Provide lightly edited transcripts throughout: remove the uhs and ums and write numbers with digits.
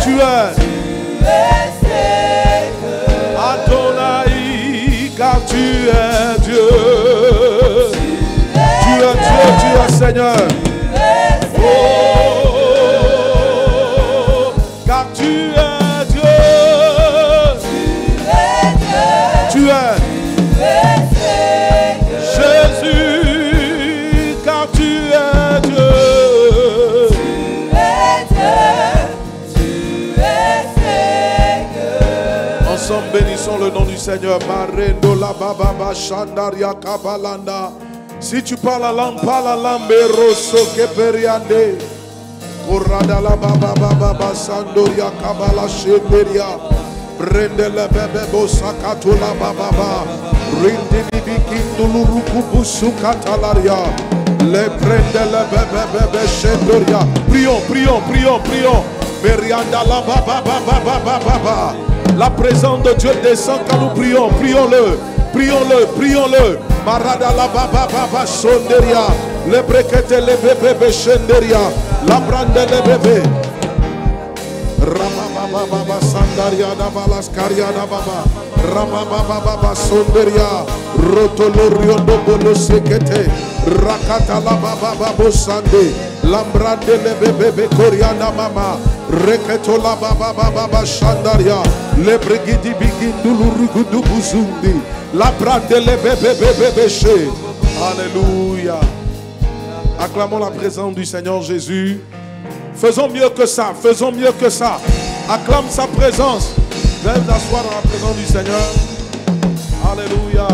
Tu es Adonai, car tu es Dieu. Tu es Dieu, tu es Seigneur. Oh, car tu es Dieu. Tu es Jésus, car tu es Dieu. Ensemble, bénissons le nom du Seigneur. Marendo la baba shandaria kabalanda. Si tu parles la langue, parle la langue. Rosso que periande. Corrada la baba baba sandoria kabala shenderia. Prende le bebe bosakato la baba. Rinde bikindulu rukubusu katalaria. Le prende le bebe shendoria. Prions, prions, prions, prions. Merianda la baba baba baba. La présence de Dieu descend quand nous prions. Prions-le, prions-le, prions-le. Marada la baba baba sonderia. Le brekete le bebe shenderia. La brande le bebe. Rama baba sandaria da balaskaria da baba. Rama baba sonderia. Rotolorio do bolo sekete. Rakata la baba babo sande. Lambrande le bebe coriana mama. Reketo la baba baba shandaria. Le brigidi bigindulu rugudu buzundi. La brande le bebe che. Alléluia. Acclamons la présence du Seigneur Jésus. Faisons mieux que ça, faisons mieux que ça. Acclame sa présence. Viens t'asseoir dans la présence du Seigneur. Alléluia.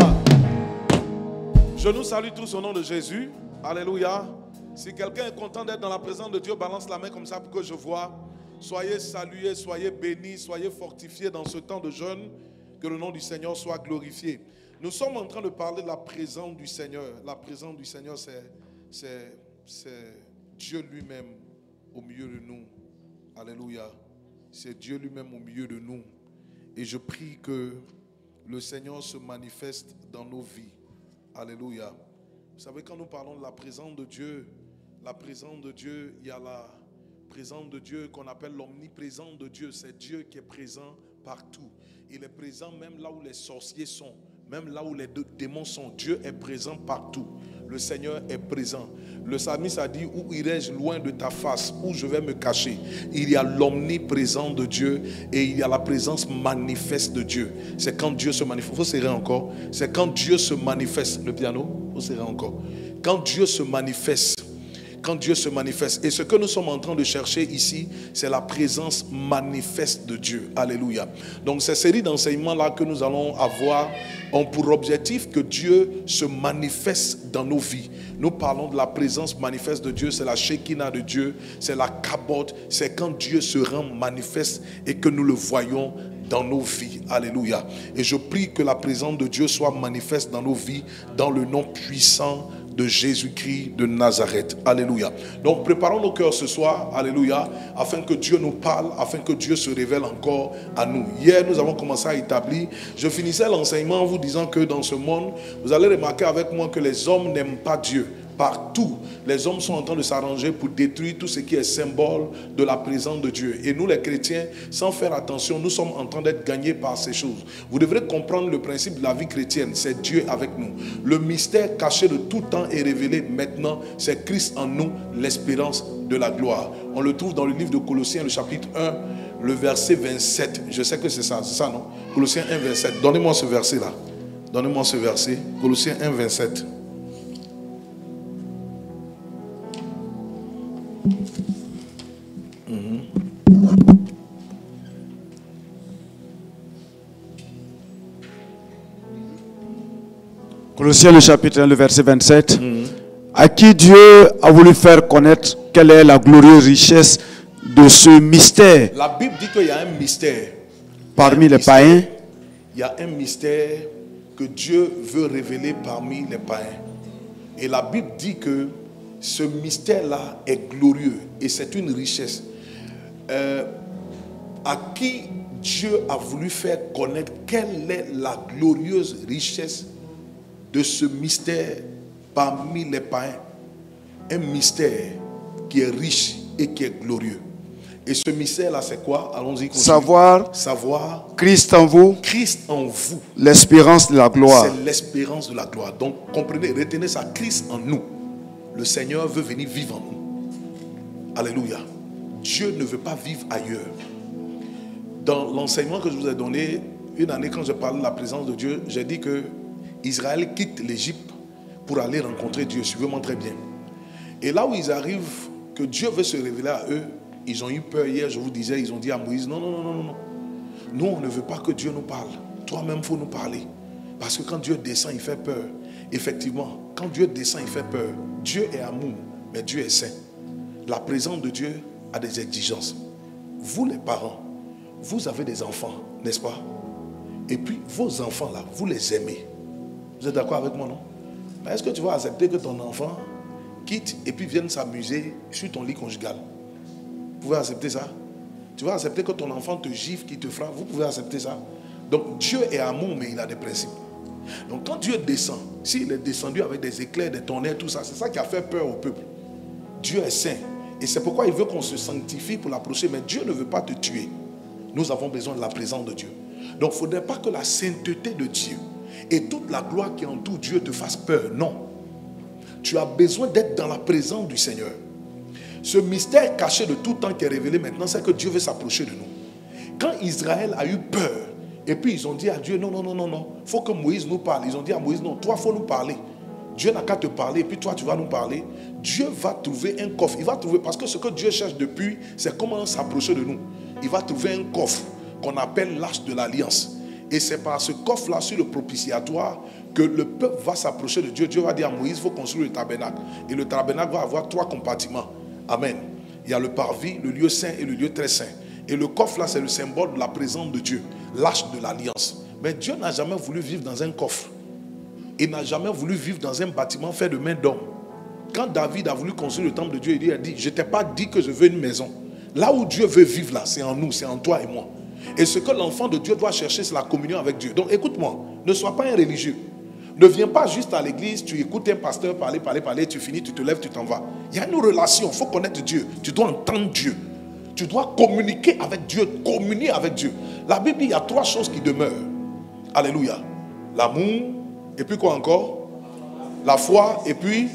Je nous salue tous au nom de Jésus. Alléluia. Si quelqu'un est content d'être dans la présence de Dieu, balance la main comme ça pour que je vois. Soyez salués, soyez bénis, soyez fortifiés dans ce temps de jeûne. Que le nom du Seigneur soit glorifié. Nous sommes en train de parler de la présence du Seigneur. La présence du Seigneur, c'est Dieu lui-même au milieu de nous. Alléluia. C'est Dieu lui-même au milieu de nous. Et je prie que le Seigneur se manifeste dans nos vies. Alléluia. Vous savez, quand nous parlons de la présence de Dieu, il y a la présence de Dieu qu'on appelle l'omniprésence de Dieu. C'est Dieu qui est présent partout. Il est présent même là où les sorciers sont, même là où les démons sont. Dieu est présent partout. Le Seigneur est présent. Le psalmiste a dit: où irai-je loin de ta face, où je vais me cacher? Il y a l'omniprésence de Dieu et il y a la présence manifeste de Dieu. C'est quand Dieu se manifeste. Il faut serrer encore. C'est quand Dieu se manifeste. Le piano, il faut serrer encore. Quand Dieu se manifeste. Quand Dieu se manifeste. Et ce que nous sommes en train de chercher ici, c'est la présence manifeste de Dieu. Alléluia. Donc ces séries d'enseignements-là que nous allons avoir ont pour objectif que Dieu se manifeste dans nos vies. Nous parlons de la présence manifeste de Dieu, c'est la Shekinah de Dieu, c'est la Kabod, c'est quand Dieu se rend manifeste et que nous le voyons dans nos vies. Alléluia. Et je prie que la présence de Dieu soit manifeste dans nos vies, dans le nom puissant de Jésus-Christ de Nazareth. Alléluia. Donc préparons nos cœurs ce soir, alléluia, afin que Dieu nous parle, afin que Dieu se révèle encore à nous. Hier, nous avons commencé à établir, je finissais l'enseignement en vous disant que dans ce monde, vous allez remarquer avec moi que les hommes n'aiment pas Dieu. Partout, les hommes sont en train de s'arranger pour détruire tout ce qui est symbole de la présence de Dieu. Et nous, les chrétiens, sans faire attention, nous sommes en train d'être gagnés par ces choses. Vous devrez comprendre le principe de la vie chrétienne. C'est Dieu avec nous. Le mystère caché de tout temps est révélé maintenant. C'est Christ en nous, l'espérance de la gloire. On le trouve dans le livre de Colossiens, le chapitre 1, le verset 27. Je sais que c'est ça, non? Colossiens 1, 27. Donnez-moi ce verset-là. Donnez-moi ce verset. Colossiens 1, 27. Colossiens le chapitre 1, le verset 27. À qui Dieu a voulu faire connaître quelle est la glorieuse richesse de ce mystère. La Bible dit qu'il y a un mystère. Parmi les païens. Il y a un mystère que Dieu veut révéler parmi les païens. Et la Bible dit que ce mystère-là est glorieux et c'est une richesse. À qui Dieu a voulu faire connaître quelle est la glorieuse richesse de ce mystère parmi les païens. Un mystère qui est riche et qui est glorieux. Et ce mystère-là, c'est quoi? Allons-y. Savoir Christ en vous, l'espérance de la gloire. C'est l'espérance de la gloire. Donc, comprenez, retenez ça, Christ en nous. Le Seigneur veut venir vivre en nous. Alléluia. Dieu ne veut pas vivre ailleurs. Dans l'enseignement que je vous ai donné, une année quand je parlais de la présence de Dieu, j'ai dit que Israël quitte l'Égypte pour aller rencontrer Dieu. Suivez-moi très bien. Et là où ils arrivent, que Dieu veut se révéler à eux, ils ont eu peur hier, je vous disais, ils ont dit à Moïse, non. Nous, on ne veut pas que Dieu nous parle. Toi-même, il faut nous parler. Parce que quand Dieu descend, il fait peur. Effectivement, quand Dieu descend, il fait peur. Dieu est amour, mais Dieu est saint. La présence de Dieu a des exigences. Vous, les parents, vous avez des enfants, n'est-ce pas? Et puis, vos enfants, là, vous les aimez. Vous êtes d'accord avec moi, non? Mais est-ce que tu vas accepter que ton enfant quitte et puis vienne s'amuser sur ton lit conjugal? Vous pouvez accepter ça? Tu vas accepter que ton enfant te gifle, qu'il te frappe? Vous pouvez accepter ça? Donc Dieu est amour, mais il a des principes. Donc quand Dieu descend, s'il est descendu avec des éclairs, des tonnerres, tout ça, c'est ça qui a fait peur au peuple. Dieu est saint. Et c'est pourquoi il veut qu'on se sanctifie pour l'approcher. Mais Dieu ne veut pas te tuer. Nous avons besoin de la présence de Dieu. Donc il ne faudrait pas que la sainteté de Dieu et toute la gloire qui entoure Dieu te fasse peur. Non. Tu as besoin d'être dans la présence du Seigneur. Ce mystère caché de tout temps qui est révélé maintenant, c'est que Dieu veut s'approcher de nous. Quand Israël a eu peur, et puis ils ont dit à Dieu, non, il faut que Moïse nous parle. Ils ont dit à Moïse, non, toi, il faut nous parler. Dieu n'a qu'à te parler, et puis toi, tu vas nous parler. Dieu va trouver un coffre. Il va trouver, parce que ce que Dieu cherche depuis, c'est comment s'approcher de nous. Il va trouver un coffre qu'on appelle l'arche de l'alliance. Et c'est par ce coffre-là, sur le propitiatoire, que le peuple va s'approcher de Dieu. Dieu va dire à Moïse, il faut construire le tabernacle. Et le tabernacle va avoir 3 compartiments. Amen. Il y a le parvis, le lieu saint et le lieu très saint. Et le coffre là, c'est le symbole de la présence de Dieu, l'arche de l'alliance. Mais Dieu n'a jamais voulu vivre dans un coffre. Il n'a jamais voulu vivre dans un bâtiment fait de main d'homme. Quand David a voulu construire le temple de Dieu, il a dit, je ne t'ai pas dit que je veux une maison. Là où Dieu veut vivre là, c'est en nous, c'est en toi et moi. Et ce que l'enfant de Dieu doit chercher, c'est la communion avec Dieu. Donc écoute-moi, ne sois pas un religieux. Ne viens pas juste à l'église, tu écoutes un pasteur parler, tu finis, tu te lèves, tu t'en vas. Il y a une relation, il faut connaître Dieu. Tu dois entendre Dieu. Tu dois communiquer avec Dieu, communier avec Dieu. La Bible dit, il y a 3 choses qui demeurent. Alléluia. L'amour, et puis quoi encore? La foi, et puis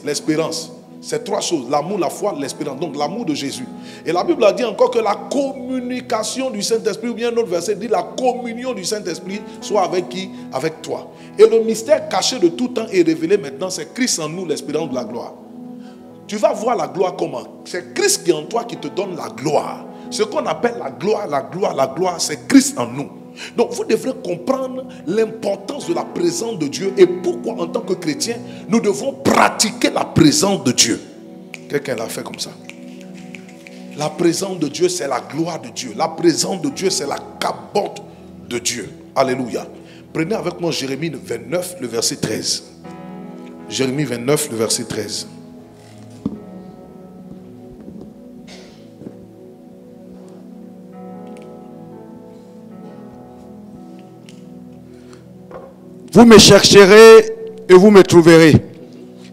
l'espérance. C'est 3 choses, l'amour, la foi, l'espérance. Donc l'amour de Jésus. Et la Bible a dit encore que la communication du Saint-Esprit, ou bien un autre verset dit la communion du Saint-Esprit soit avec qui? Avec toi. Et le mystère caché de tout temps est révélé maintenant, c'est Christ en nous, l'espérance de la gloire. Tu vas voir la gloire comment? C'est Christ qui est en toi qui te donne la gloire. Ce qu'on appelle la gloire, c'est Christ en nous. Donc vous devrez comprendre l'importance de la présence de Dieu et pourquoi en tant que chrétien, nous devons pratiquer la présence de Dieu. Quelqu'un l'a fait comme ça. La présence de Dieu, c'est la gloire de Dieu. La présence de Dieu, c'est la capote de Dieu. Alléluia. Prenez avec moi Jérémie 29, le verset 13. Jérémie 29, le verset 13. Vous me chercherez et vous me trouverez,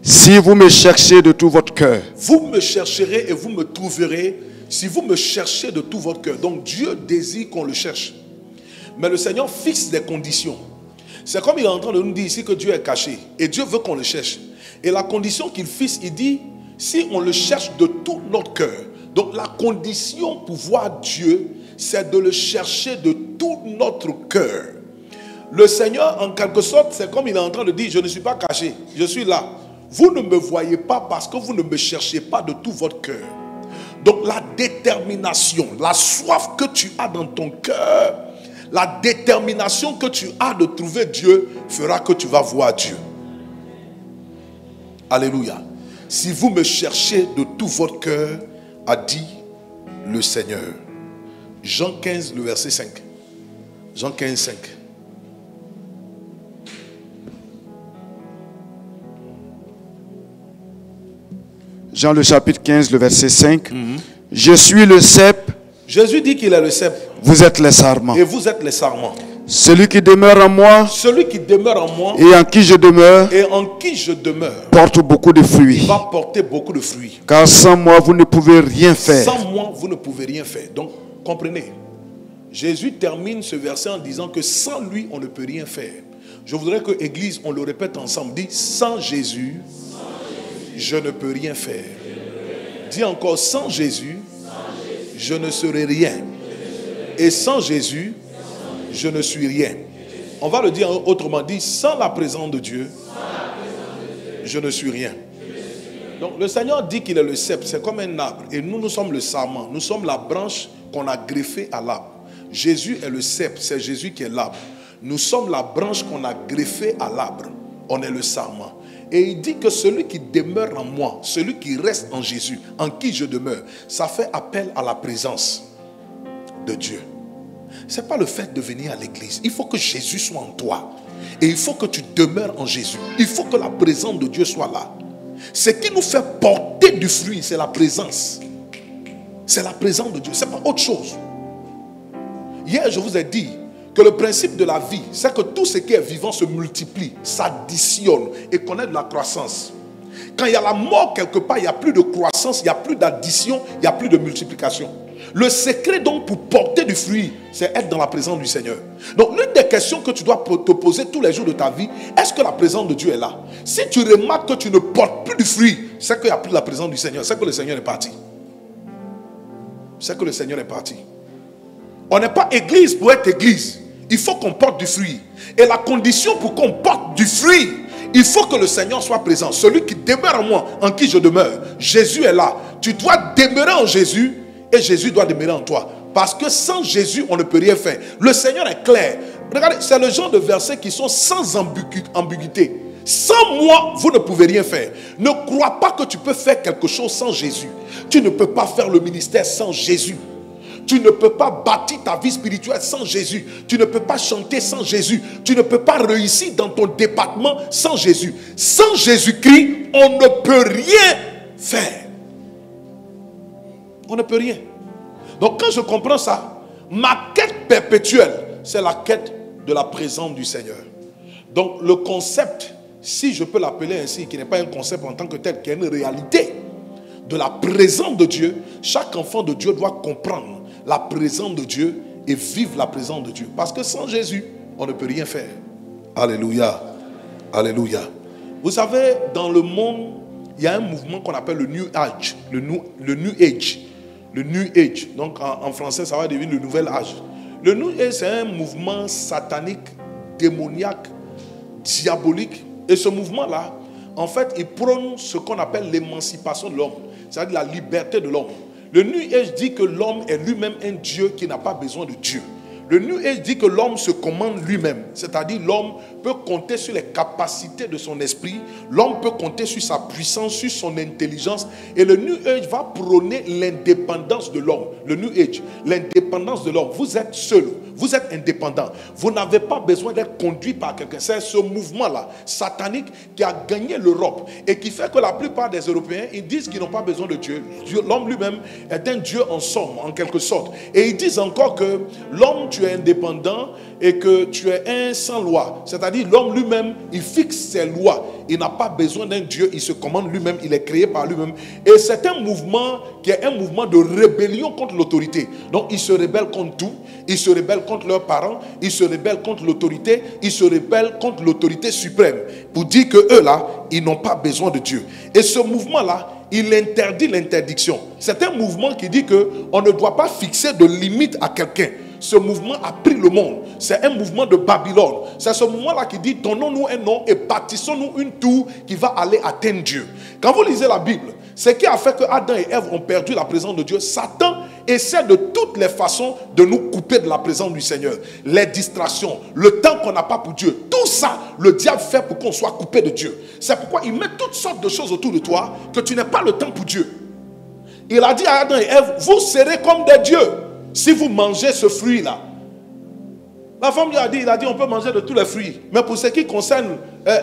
si vous me cherchez de tout votre cœur. Vous me chercherez et vous me trouverez, si vous me cherchez de tout votre cœur. Donc Dieu désire qu'on le cherche. Mais le Seigneur fixe des conditions. C'est comme il est en train de nous dire ici que Dieu est caché. Et Dieu veut qu'on le cherche. Et la condition qu'il fixe, il dit, si on le cherche de tout notre cœur. Donc la condition pour voir Dieu, c'est de le chercher de tout notre cœur. Le Seigneur, en quelque sorte, c'est comme il est en train de dire, je ne suis pas caché, je suis là. Vous ne me voyez pas parce que vous ne me cherchez pas de tout votre cœur. Donc la détermination, la soif que tu as dans ton cœur, la détermination que tu as de trouver Dieu fera que tu vas voir Dieu. Alléluia. Si vous me cherchez de tout votre cœur, a dit le Seigneur. Jean 15, le verset 5. Jean 15, 5. Jean le chapitre 15, le verset 5. Je suis le cep. Jésus dit qu'il est le cep. Vous êtes les sarments. Et vous êtes les sarments. Celui qui demeure en moi Celui qui demeure en moi et en qui je demeure et en qui je demeure porte beaucoup de fruits. va porter beaucoup de fruits. Car sans moi, vous ne pouvez rien faire. Sans moi, vous ne pouvez rien faire. Donc, comprenez. Jésus termine ce verset en disant que sans lui, on ne peut rien faire. Je voudrais que l'Église, on le répète ensemble. Dit, sans Jésus, je ne peux rien faire. Dis encore, sans Jésus, je ne serai rien. Et sans Jésus, je ne suis rien. On va le dire autrement dit, sans la présence de Dieu, je ne suis rien. Donc le Seigneur dit qu'il est le cep, c'est comme un arbre. Et nous, nous sommes le sarment. Nous sommes la branche qu'on a greffée à l'arbre. Jésus est le cep, c'est Jésus qui est l'arbre. Nous sommes la branche qu'on a greffée à l'arbre. On est le sarment. Et il dit que celui qui demeure en moi, celui qui reste en Jésus, en qui je demeure, ça fait appel à la présence de Dieu. Ce n'est pas le fait de venir à l'église. Il faut que Jésus soit en toi. Et il faut que tu demeures en Jésus. Il faut que la présence de Dieu soit là. Ce qui nous fait porter du fruit, c'est la présence. C'est la présence de Dieu. Ce n'est pas autre chose. Hier, je vous ai dit que le principe de la vie, c'est que tout ce qui est vivant se multiplie, s'additionne et connaît de la croissance. Quand il y a la mort quelque part, il n'y a plus de croissance, il n'y a plus d'addition, il n'y a plus de multiplication. Le secret donc pour porter du fruit, c'est être dans la présence du Seigneur. Donc l'une des questions que tu dois te poser tous les jours de ta vie, est-ce que la présence de Dieu est là? Si tu remarques que tu ne portes plus du fruit, c'est qu'il n'y a plus la présence du Seigneur, c'est que le Seigneur est parti. C'est que le Seigneur est parti. On n'est pas église pour être église. Il faut qu'on porte du fruit. Et la condition pour qu'on porte du fruit, il faut que le Seigneur soit présent. Celui qui demeure en moi, en qui je demeure. Jésus est là. Tu dois demeurer en Jésus et Jésus doit demeurer en toi. Parce que sans Jésus, on ne peut rien faire. Le Seigneur est clair. Regardez, c'est le genre de versets qui sont sans ambiguïté. Sans moi, vous ne pouvez rien faire. Ne crois pas que tu peux faire quelque chose sans Jésus. Tu ne peux pas faire le ministère sans Jésus. Tu ne peux pas bâtir ta vie spirituelle sans Jésus. Tu ne peux pas chanter sans Jésus. Tu ne peux pas réussir dans ton département sans Jésus. Sans Jésus-Christ, on ne peut rien faire. On ne peut rien. Donc quand je comprends ça, ma quête perpétuelle, c'est la quête de la présence du Seigneur. Donc le concept, si je peux l'appeler ainsi, qui n'est pas un concept en tant que tel, qui est une réalité de la présence de Dieu, chaque enfant de Dieu doit comprendre la présence de Dieu et vivre la présence de Dieu. Parce que sans Jésus, on ne peut rien faire. Alléluia. Alléluia. Vous savez, dans le monde, il y a un mouvement qu'on appelle le New Age. Le New Age. Le New Age. Donc en français, ça va devenir le nouvel âge. Le New Age, c'est un mouvement satanique, démoniaque, diabolique. Et ce mouvement-là, en fait, il prône ce qu'on appelle l'émancipation de l'homme. C'est-à-dire la liberté de l'homme. Le New Age dit que l'homme est lui-même un Dieu qui n'a pas besoin de Dieu. Le New Age dit que l'homme se commande lui-même. C'est-à-dire l'homme peut compter sur les capacités de son esprit. L'homme peut compter sur sa puissance, sur son intelligence. Et le New Age va prôner l'indépendance de l'homme. Le New Age, l'indépendance de l'homme. Vous êtes seul, vous êtes indépendant. Vous n'avez pas besoin d'être conduit par quelqu'un. C'est ce mouvement-là, satanique, qui a gagné l'Europe. Et qui fait que la plupart des Européens, ils disent qu'ils n'ont pas besoin de Dieu. L'homme lui-même est un Dieu en somme, en quelque sorte. Et ils disent encore que l'homme, tu es indépendant et que tu es un sans loi. C'est-à-dire l'homme lui-même, il fixe ses lois. Il n'a pas besoin d'un Dieu, il se commande lui-même, il est créé par lui-même. Et c'est un mouvement qui est un mouvement de rébellion contre l'autorité. Donc ils se rebellent contre tout. Ils se rebellent contre leurs parents. Ils se rebellent contre l'autorité. Ils se rebellent contre l'autorité suprême. Pour dire que eux là, ils n'ont pas besoin de Dieu. Et ce mouvement-là, il interdit l'interdiction. C'est un mouvement qui dit qu'on ne doit pas fixer de limite à quelqu'un. Ce mouvement a pris le monde. C'est un mouvement de Babylone. C'est ce mouvement-là qui dit donnons-nous un nom et bâtissons-nous une tour qui va aller atteindre Dieu. Quand vous lisez la Bible, ce qui a fait que Adam et Ève ont perdu la présence de Dieu, Satan essaie de toutes les façons de nous couper de la présence du Seigneur. Les distractions, le temps qu'on n'a pas pour Dieu, tout ça, le diable fait pour qu'on soit coupé de Dieu. C'est pourquoi il met toutes sortes de choses autour de toi que tu n'as pas le temps pour Dieu. Il a dit à Adam et Ève, vous serez comme des dieux si vous mangez ce fruit-là. La femme lui a dit, il a dit on peut manger de tous les fruits. Mais pour ce qui concerne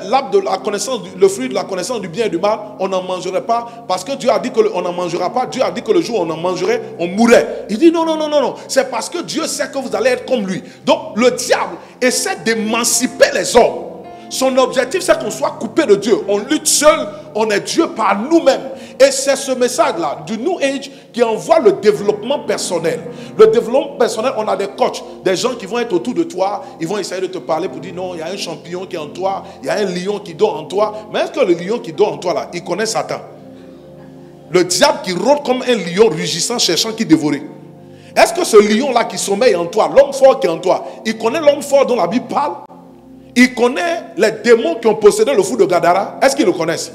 l'arbre de la connaissance, le fruit de la connaissance du bien et du mal, on n'en mangerait pas. Parce que Dieu a dit qu'on n'en mangera pas. Dieu a dit que le jour où on en mangerait, on mourrait. Il dit non, non, non, non, non. C'est parce que Dieu sait que vous allez être comme lui. Donc le diable essaie d'émanciper les hommes. Son objectif, c'est qu'on soit coupé de Dieu. On lutte seul, on est Dieu par nous-mêmes. Et c'est ce message-là du New Age qui envoie le développement personnel. Le développement personnel, on a des coachs, des gens qui vont être autour de toi, ils vont essayer de te parler pour dire non, il y a un champignon qui est en toi, il y a un lion qui dort en toi. Mais est-ce que le lion qui dort en toi là, il connaît Satan? Le diable qui rôde comme un lion rugissant, cherchant qui dévorer. Est-ce que ce lion-là qui sommeille en toi, l'homme fort qui est en toi, il connaît l'homme fort dont la Bible parle? Il connaît les démons qui ont possédé le fou de Gadara? Est-ce qu'ils le connaissent?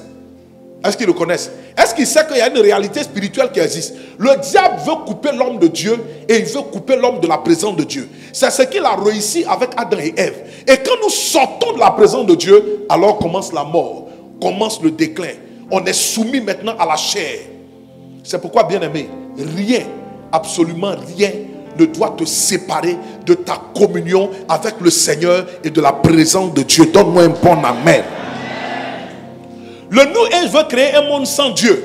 Est-ce qu'ils le connaissent? Est-ce qu'il sait qu'il y a une réalité spirituelle qui existe? Le diable veut couper l'homme de Dieu et il veut couper l'homme de la présence de Dieu. C'est ce qu'il a réussi avec Adam et Ève. Et quand nous sortons de la présence de Dieu, alors commence la mort, commence le déclin. On est soumis maintenant à la chair. C'est pourquoi, bien-aimé, rien, absolument rien ne doit te séparer de ta communion avec le Seigneur et de la présence de Dieu. Donne-moi un bon amen. Le New Age veut créer un monde sans Dieu.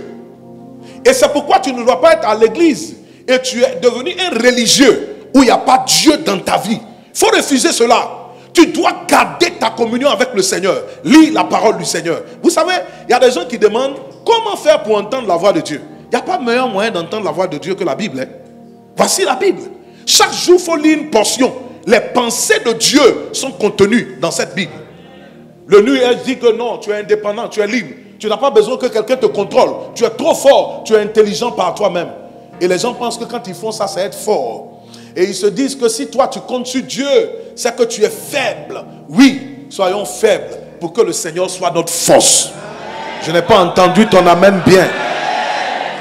Et c'est pourquoi tu ne dois pas être à l'église et tu es devenu un religieux où il n'y a pas Dieu dans ta vie. Il faut refuser cela. Tu dois garder ta communion avec le Seigneur. Lis la parole du Seigneur. Vous savez, il y a des gens qui demandent comment faire pour entendre la voix de Dieu. Il n'y a pas meilleur moyen d'entendre la voix de Dieu que la Bible. Voici la Bible. Chaque jour, il faut lire une portion. Les pensées de Dieu sont contenues dans cette Bible. Le New Age dit que non, tu es indépendant, tu es libre. Tu n'as pas besoin que quelqu'un te contrôle. Tu es trop fort, tu es intelligent par toi-même. Et les gens pensent que quand ils font ça, c'est être fort. Et ils se disent que si toi tu comptes sur Dieu, c'est que tu es faible. Oui, soyons faibles pour que le Seigneur soit notre force. Je n'ai pas entendu ton amen bien.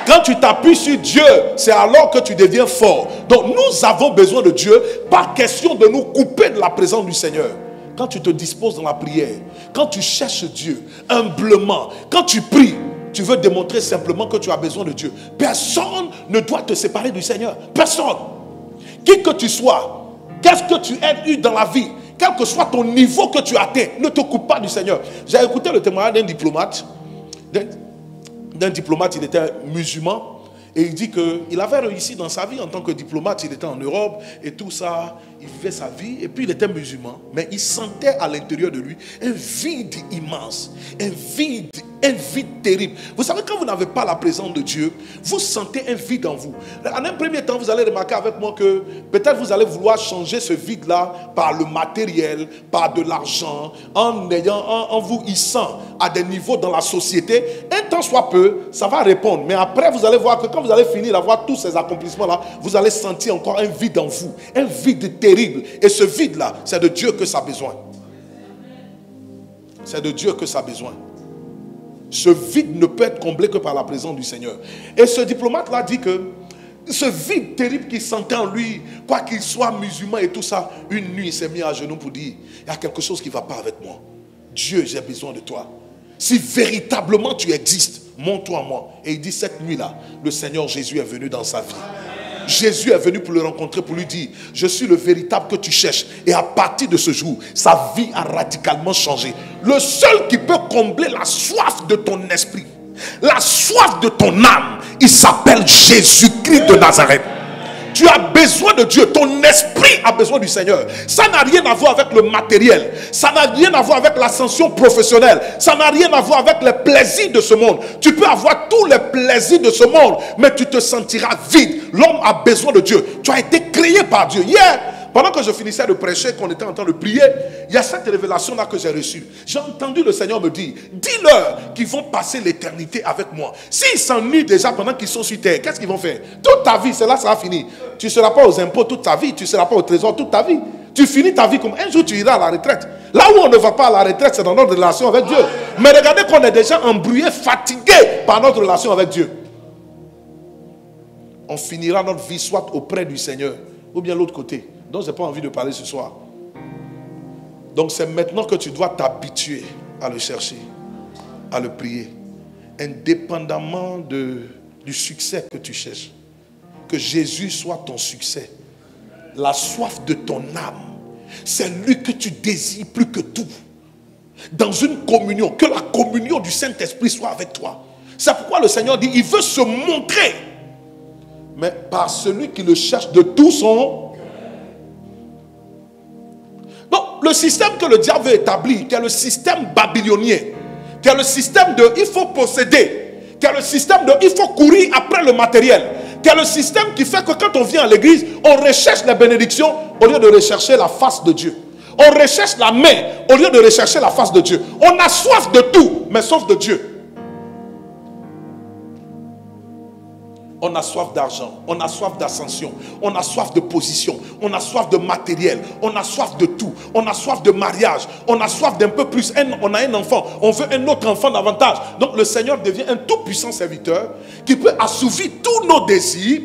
Quand tu t'appuies sur Dieu, c'est alors que tu deviens fort. Donc nous avons besoin de Dieu. Pas question de nous couper de la présence du Seigneur. Quand tu te disposes dans la prière, quand tu cherches Dieu humblement, quand tu pries, tu veux démontrer simplement que tu as besoin de Dieu. Personne ne doit te séparer du Seigneur. Personne. Qui que tu sois, qu'est-ce que tu aies eu dans la vie, quel que soit ton niveau que tu atteins, ne te coupe pas du Seigneur. J'ai écouté le témoignage d'un diplomate. D'un diplomate, il était musulman. Et il dit qu'il avait réussi dans sa vie en tant que diplomate. Il était en Europe et tout ça. Il vivait sa vie et puis il était musulman. Mais il sentait à l'intérieur de lui un vide immense. Un vide terrible. Vous savez, quand vous n'avez pas la présence de Dieu, vous sentez un vide en vous. En un premier temps, vous allez remarquer avec moi que peut-être vous allez vouloir changer ce vide-là par le matériel, par de l'argent, en vous hissant à des niveaux dans la société. Un temps soit peu, ça va répondre. Mais après, vous allez voir que quand vous allez finir d'avoir tous ces accomplissements-là, vous allez sentir encore un vide en vous. Un vide terrible. Et ce vide-là, c'est de Dieu que ça a besoin. C'est de Dieu que ça a besoin. Ce vide ne peut être comblé que par la présence du Seigneur. Et ce diplomate-là dit que ce vide terrible qu'il sentait en lui, quoi qu'il soit musulman et tout ça, une nuit il s'est mis à genoux pour dire, il y a quelque chose qui ne va pas avec moi. Dieu, j'ai besoin de toi. Si véritablement tu existes, montre-toi à moi. Et il dit, cette nuit-là, le Seigneur Jésus est venu dans sa vie. Jésus est venu pour le rencontrer, pour lui dire, je suis le véritable que tu cherches. Et à partir de ce jour, sa vie a radicalement changé. Le seul qui peut combler la soif de ton esprit, la soif de ton âme, il s'appelle Jésus-Christ de Nazareth. Tu as besoin de Dieu. Ton esprit a besoin du Seigneur. Ça n'a rien à voir avec le matériel. Ça n'a rien à voir avec l'ascension professionnelle. Ça n'a rien à voir avec les plaisirs de ce monde. Tu peux avoir tous les plaisirs de ce monde, mais tu te sentiras vide. L'homme a besoin de Dieu. Tu as été créé par Dieu. Hier, pendant que je finissais de prêcher, qu'on était en train de prier, il y a cette révélation-là que j'ai reçue. J'ai entendu le Seigneur me dire, dis-leur qu'ils vont passer l'éternité avec moi. S'ils s'ennuient déjà pendant qu'ils sont sur terre, qu'est-ce qu'ils vont faire? Toute ta vie, cela sera fini. Tu ne seras pas aux impôts toute ta vie, tu ne seras pas au trésor toute ta vie. Tu finis ta vie comme un jour tu iras à la retraite. Là où on ne va pas à la retraite, c'est dans notre relation avec Dieu. Mais regardez qu'on est déjà embrouillé, fatigué par notre relation avec Dieu. On finira notre vie soit auprès du Seigneur, ou bien l'autre côté. Donc, je n'ai pas envie de parler ce soir. Donc, c'est maintenant que tu dois t'habituer à le chercher, à le prier, indépendamment du succès que tu cherches. Que Jésus soit ton succès. La soif de ton âme. C'est lui que tu désires plus que tout. Dans une communion, que la communion du Saint-Esprit soit avec toi. C'est pourquoi le Seigneur dit, il veut se montrer, mais par celui qui le cherche de tout son... Donc, le système que le diable veut établir, qui est le système babylonien, qui est le système de il faut posséder, qui est le système de il faut courir après le matériel, qui est le système qui fait que quand on vient à l'église, on recherche les bénédictions au lieu de rechercher la face de Dieu. On recherche la main au lieu de rechercher la face de Dieu. On a soif de tout, mais sauf de Dieu. On a soif d'argent, on a soif d'ascension, on a soif de position, on a soif de matériel, on a soif de tout, on a soif de mariage, on a soif d'un peu plus. On a un enfant, on veut un autre enfant davantage. Donc le Seigneur devient un tout puissant serviteur qui peut assouvir tous nos désirs.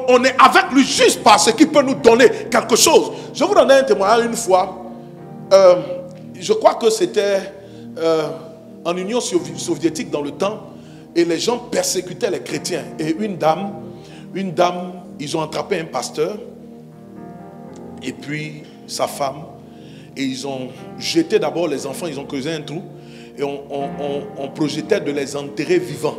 On est avec lui juste parce qu'il peut nous donner quelque chose. Je vous donnais un témoignage une fois. Je crois que c'était en Union soviétique dans le temps. Et les gens persécutaient les chrétiens. Et une dame, ils ont attrapé un pasteur. Et puis sa femme. Et ils ont jeté d'abord les enfants, ils ont creusé un trou. Et on projetait de les enterrer vivants.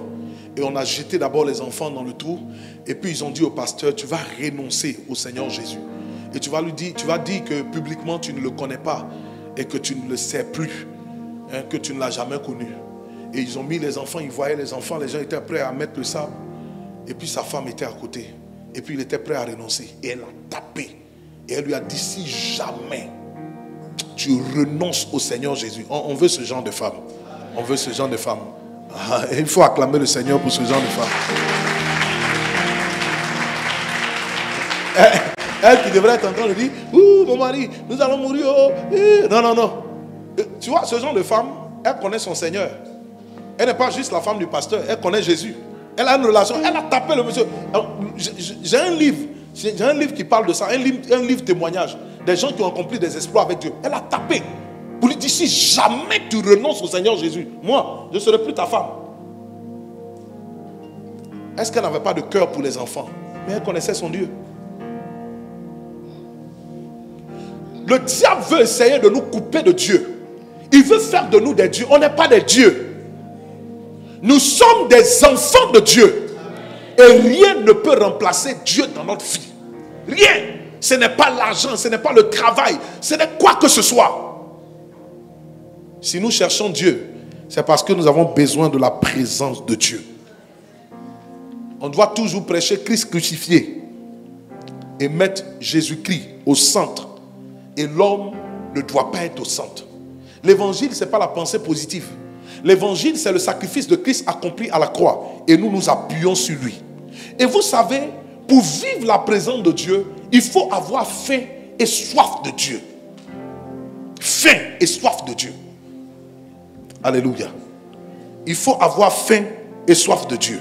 Et on a jeté d'abord les enfants dans le trou. Et puis ils ont dit au pasteur, tu vas renoncer au Seigneur Jésus. Et tu vas dire que publiquement tu ne le connais pas. Et que tu ne le sais plus. Hein, que tu ne l'as jamais connu. Et ils ont mis les enfants, ils voyaient les enfants, les gens étaient prêts à mettre le sable. Et puis sa femme était à côté. Et puis il était prêt à renoncer. Et elle a tapé. Et elle lui a dit, si jamais tu renonces au Seigneur Jésus. On veut ce genre de femme. On veut ce genre de femme. Il faut acclamer le Seigneur pour ce genre de femme. Elle qui devrait être en train de dire, ouh mon mari, nous allons mourir. Oh. Non. Tu vois, ce genre de femme, elle connaît son Seigneur. Elle n'est pas juste la femme du pasteur, elle connaît Jésus. Elle a une relation, elle a tapé le monsieur. J'ai un livre qui parle de ça, un livre témoignage. Des gens qui ont accompli des exploits avec Dieu. Elle a tapé pour lui dire, si jamais tu renonces au Seigneur Jésus, moi, je ne serai plus ta femme. Est-ce qu'elle n'avait pas de cœur pour les enfants? Mais elle connaissait son Dieu. Le diable veut essayer de nous couper de Dieu. Il veut faire de nous des dieux. On n'est pas des dieux. Nous sommes des enfants de Dieu. Et rien ne peut remplacer Dieu dans notre vie. Rien. Ce n'est pas l'argent, ce n'est pas le travail, ce n'est quoi que ce soit. Si nous cherchons Dieu, c'est parce que nous avons besoin de la présence de Dieu. On doit toujours prêcher Christ crucifié et mettre Jésus-Christ au centre. Et l'homme ne doit pas être au centre. L'évangile, ce n'est pas la pensée positive. L'évangile, c'est le sacrifice de Christ accompli à la croix. Et nous nous appuyons sur lui. Et vous savez, pour vivre la présence de Dieu, il faut avoir faim et soif de Dieu. Faim et soif de Dieu. Alléluia. Il faut avoir faim et soif de Dieu.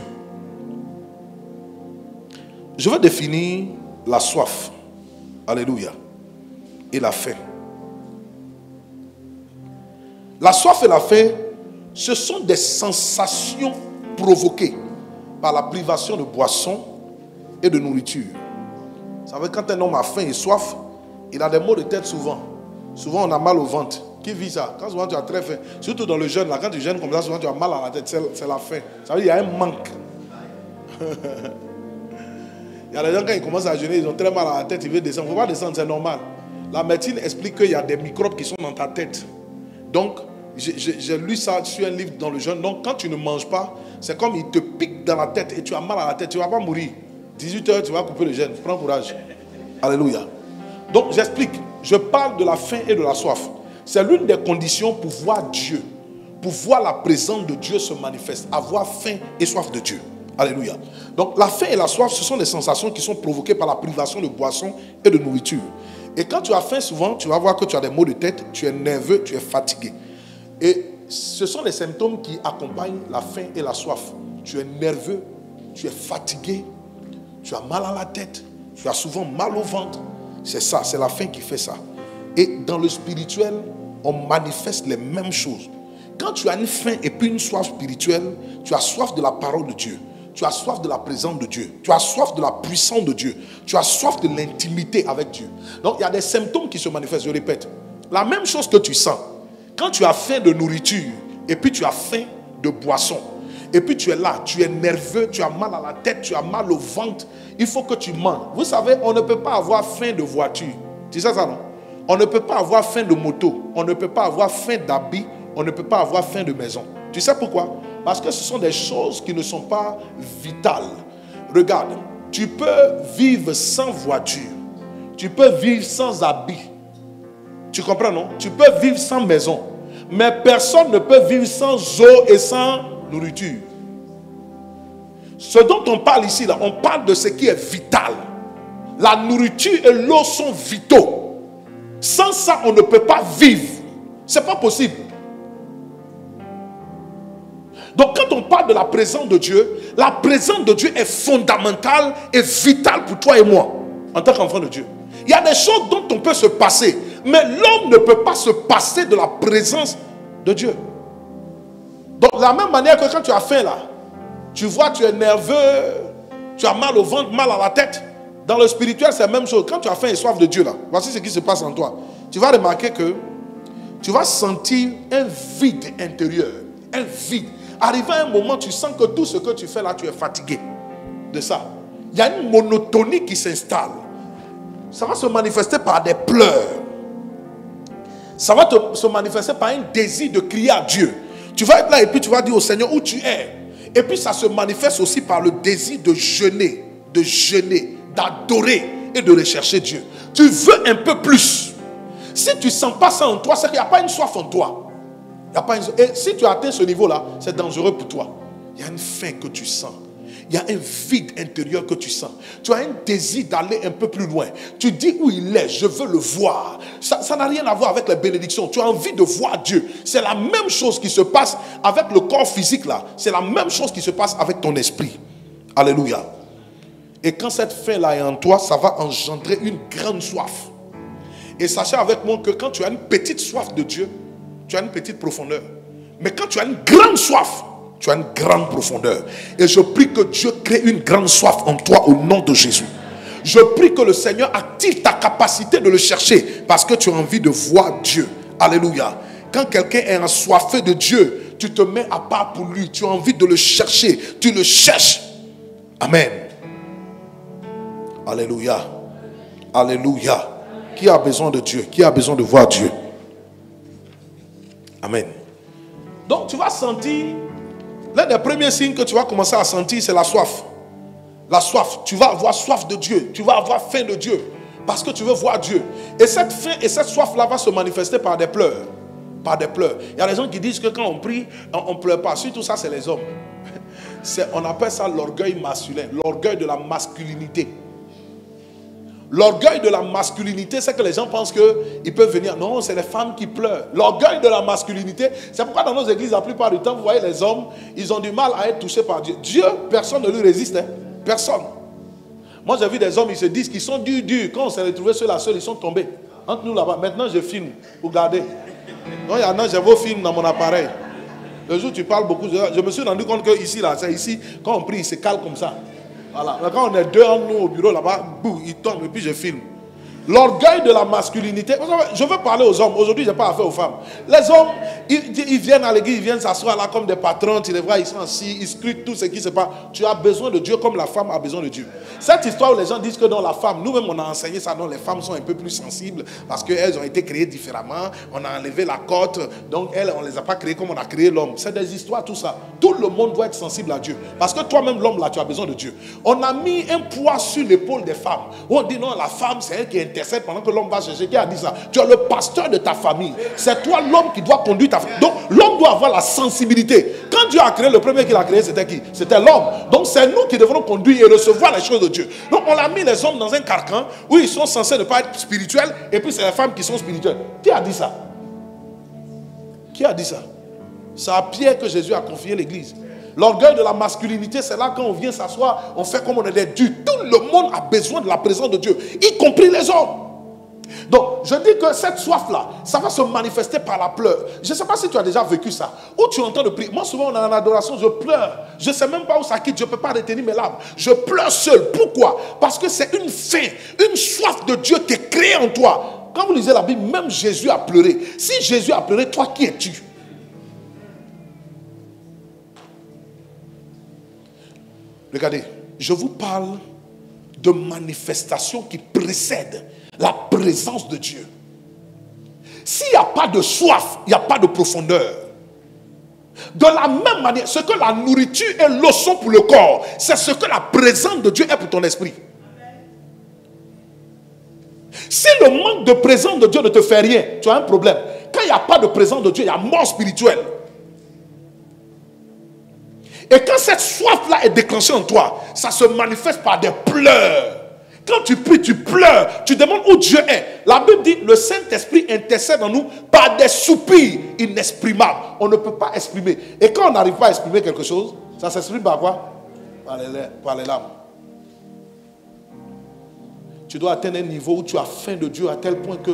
Je vais définir la soif. Alléluia. Et la faim. La soif et la faim, ce sont des sensations provoquées par la privation de boissons et de nourriture. Vous savez, quand un homme a faim et soif, il a des maux de tête souvent. Souvent, on a mal au ventre. Qui vit ça? Quand souvent tu as très faim, surtout dans le jeûne, là, quand tu jeûnes comme ça, souvent tu as mal à la tête, c'est la faim. Ça veut dire qu'il y a un manque. Il y a des gens, quand ils commencent à jeûner, ils ont très mal à la tête, ils veulent descendre. Il ne faut pas descendre, c'est normal. La médecine explique qu'il y a des microbes qui sont dans ta tête. Donc, j'ai lu ça sur un livre dans le jeûne. Donc, quand tu ne manges pas, c'est comme il te pique dans la tête et tu as mal à la tête. Tu ne vas pas mourir. 18h, tu vas couper le jeûne. Prends courage. Alléluia. Donc, j'explique. Je parle de la faim et de la soif. C'est l'une des conditions pour voir Dieu. Pour voir la présence de Dieu se manifeste. Avoir faim et soif de Dieu. Alléluia. Donc, la faim et la soif, ce sont des sensations qui sont provoquées par la privation de boissons et de nourriture. Et quand tu as faim, souvent, tu vas voir que tu as des maux de tête, tu es nerveux, tu es fatigué. Et ce sont les symptômes qui accompagnent la faim et la soif. Tu es nerveux, tu es fatigué, tu as mal à la tête, tu as souvent mal au ventre. C'est ça, c'est la faim qui fait ça. Et dans le spirituel, on manifeste les mêmes choses. Quand tu as une faim et puis une soif spirituelle, tu as soif de la parole de Dieu. tu as soif de la présence de Dieu. Tu as soif de la puissance de Dieu. Tu as soif de l'intimité avec Dieu. Donc, il y a des symptômes qui se manifestent. Je répète. La même chose que tu sens. Quand tu as faim de nourriture, et puis tu as faim de boisson, et puis tu es là, tu es nerveux, tu as mal à la tête, tu as mal au ventre, il faut que tu manges. Vous savez, on ne peut pas avoir faim de voiture. Tu sais ça, non? On ne peut pas avoir faim de moto. On ne peut pas avoir faim d'habits. On ne peut pas avoir faim de maison. Tu sais pourquoi? Parce que ce sont des choses qui ne sont pas vitales. Regarde, tu peux vivre sans voiture. Tu peux vivre sans habits. Tu comprends, non? Tu peux vivre sans maison. Mais personne ne peut vivre sans eau et sans nourriture. Ce dont on parle ici, là, on parle de ce qui est vital. La nourriture et l'eau sont vitaux. Sans ça, on ne peut pas vivre. C'est pas possible. Donc quand on parle de la présence de Dieu, la présence de Dieu est fondamentale et vitale pour toi et moi, en tant qu'enfant de Dieu. Il y a des choses dont on peut se passer, mais l'homme ne peut pas se passer de la présence de Dieu. Donc de la même manière que quand tu as faim là, tu vois, tu es nerveux, tu as mal au ventre, mal à la tête. Dans le spirituel, c'est la même chose. Quand tu as faim et soif de Dieu là, voici ce qui se passe en toi. Tu vas remarquer que tu vas sentir un vide intérieur, un vide. Arrivé à un moment, tu sens que tout ce que tu fais là, tu es fatigué de ça. Il y a une monotonie qui s'installe. Ça va se manifester par des pleurs. Ça va se manifester par un désir de crier à Dieu. Tu vas être là et puis tu vas dire au Seigneur où tu es. Et puis ça se manifeste aussi par le désir de jeûner, d'adorer et de rechercher Dieu. Tu veux un peu plus. Si tu ne sens pas ça en toi, c'est qu'il n'y a pas une soif en toi. Et si tu atteins ce niveau-là, c'est dangereux pour toi. Il y a une faim que tu sens. Il y a un vide intérieur que tu sens. Tu as un désir d'aller un peu plus loin. Tu dis où il est, je veux le voir. Ça n'a rien à voir avec les bénédictions. Tu as envie de voir Dieu. C'est la même chose qui se passe avec le corps physique là. C'est la même chose qui se passe avec ton esprit. Alléluia. Et quand cette faim-là est en toi, ça va engendrer une grande soif. Et sachez avec moi que quand tu as une petite soif de Dieu, tu as une petite profondeur. Mais quand tu as une grande soif, tu as une grande profondeur. Et je prie que Dieu crée une grande soif en toi au nom de Jésus. Je prie que le Seigneur active ta capacité de le chercher parce que tu as envie de voir Dieu. Alléluia. Quand quelqu'un est assoiffé de Dieu, tu te mets à part pour lui. Tu as envie de le chercher. Tu le cherches. Amen. Alléluia. Alléluia. Qui a besoin de Dieu? Qui a besoin de voir Dieu? Amen. Donc tu vas sentir, l'un des premiers signes que tu vas commencer à sentir, c'est la soif. La soif. Tu vas avoir soif de Dieu. Tu vas avoir faim de Dieu. Parce que tu veux voir Dieu. Et cette faim et cette soif-là va se manifester par des pleurs. Par des pleurs. Il y a des gens qui disent que quand on prie, on ne pleure pas. Surtout ça, c'est les hommes. On appelle ça l'orgueil masculin. L'orgueil de la masculinité. L'orgueil de la masculinité, c'est que les gens pensent qu'ils peuvent venir. Non, c'est les femmes qui pleurent. L'orgueil de la masculinité, c'est pourquoi dans nos églises, la plupart du temps, vous voyez les hommes, ils ont du mal à être touchés par Dieu. Dieu, personne ne lui résiste. Hein? Personne. Moi, j'ai vu des hommes, ils se disent qu'ils sont durs. Quand on s'est retrouvés seul à seul, ils sont tombés. Entre nous là-bas. Maintenant, je filme. Vous regardez. Donc, il y en a, j'ai vos films dans mon appareil. Le jour où tu parles beaucoup, je me suis rendu compte que ici, là, c'est ici, quand on prie, il se cale comme ça. Voilà. Quand on est deux en nous au bureau là-bas, boum, il tombe et puis je filme. L'orgueil de la masculinité. Je veux parler aux hommes. Aujourd'hui, je n'ai pas affaire aux femmes. Les hommes, ils viennent à l'église, ils viennent s'asseoir là comme des patrons. Tu les vois, ils sont assis, ils scrutent tout ce qui se passe. Tu as besoin de Dieu comme la femme a besoin de Dieu. Cette histoire où les gens disent que dans la femme, nous-mêmes on a enseigné ça, non, les femmes sont un peu plus sensibles parce qu'elles ont été créées différemment. On a enlevé la côte, donc elles, on ne les a pas créées comme on a créé l'homme. C'est des histoires, tout ça. Tout le monde doit être sensible à Dieu. Parce que toi-même, l'homme là, tu as besoin de Dieu. On a mis un poids sur l'épaule des femmes. On dit non, la femme, c'est elle qui intercède pendant que l'homme va chercher. Qui a dit ça? Tu es le pasteur de ta famille. C'est toi l'homme qui doit conduire ta famille. Donc l'homme doit avoir la sensibilité. Quand Dieu a créé, le premier qu'il a créé, c'était qui? C'était l'homme. Donc c'est nous qui devrons conduire et recevoir les choses de Dieu. Donc on a mis les hommes dans un carcan où ils sont censés ne pas être spirituels et puis c'est les femmes qui sont spirituelles. Qui a dit ça? Qui a dit ça? C'est à Pierre que Jésus a confié l'église. L'orgueil de la masculinité, c'est là quand on vient s'asseoir, on fait comme on est des durs. Tout le monde a besoin de la présence de Dieu, y compris les hommes. Donc, je dis que cette soif-là, ça va se manifester par la pleure. Je ne sais pas si tu as déjà vécu ça. Ou tu entends de prier. Moi, souvent, on est en adoration, je pleure. Je ne sais même pas où ça quitte. Je ne peux pas retenir mes larmes. Je pleure seul. Pourquoi? Parce que c'est une faim, une soif de Dieu qui est créée en toi. Quand vous lisez la Bible, même Jésus a pleuré. Si Jésus a pleuré, toi, qui es-tu? Regardez, je vous parle de manifestations qui précèdent la présence de Dieu. S'il n'y a pas de soif, il n'y a pas de profondeur. De la même manière, ce que la nourriture et l'eau sont pour le corps, c'est ce que la présence de Dieu est pour ton esprit. Si le manque de présence de Dieu ne te fait rien, tu as un problème. Quand il n'y a pas de présence de Dieu, il y a mort spirituelle. Et quand cette soif-là est déclenchée en toi, ça se manifeste par des pleurs. Quand tu pries, tu pleures, tu demandes où Dieu est. La Bible dit, le Saint-Esprit intercède en nous par des soupirs inexprimables. On ne peut pas exprimer. Et quand on n'arrive pas à exprimer quelque chose, ça s'exprime par quoi? Par les larmes. Tu dois atteindre un niveau où tu as faim de Dieu à tel point que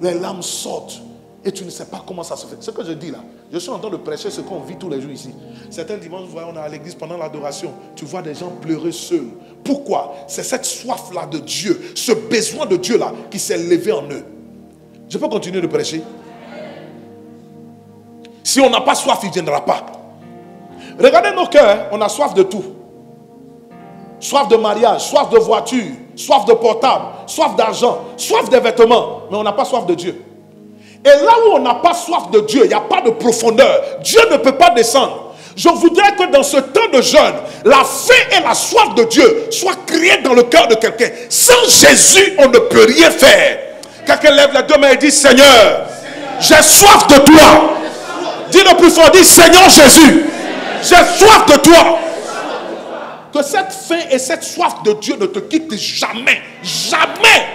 les larmes sortent. Et tu ne sais pas comment ça se fait. Ce que je dis là, je suis en train de prêcher ce qu'on vit tous les jours ici. Certains dimanches, on est à l'église pendant l'adoration. Tu vois des gens pleurer seuls. Pourquoi? C'est cette soif-là de Dieu, ce besoin de Dieu-là qui s'est levé en eux. Je peux continuer de prêcher? Si on n'a pas soif, il ne viendra pas. Regardez nos cœurs, on a soif de tout. Soif de mariage, soif de voiture, soif de portable, soif d'argent, soif de vêtements. Mais on n'a pas soif de Dieu. Et là où on n'a pas soif de Dieu, il n'y a pas de profondeur. Dieu ne peut pas descendre. Je voudrais que dans ce temps de jeûne, la faim et la soif de Dieu soient créées dans le cœur de quelqu'un. Sans Jésus, on ne peut rien faire. Quelqu'un lève les deux mains et dit, Seigneur, j'ai soif de toi. Dis le plus fort, dis, Seigneur Jésus, j'ai soif de toi. Que cette faim et cette soif de Dieu ne te quittent jamais. Jamais.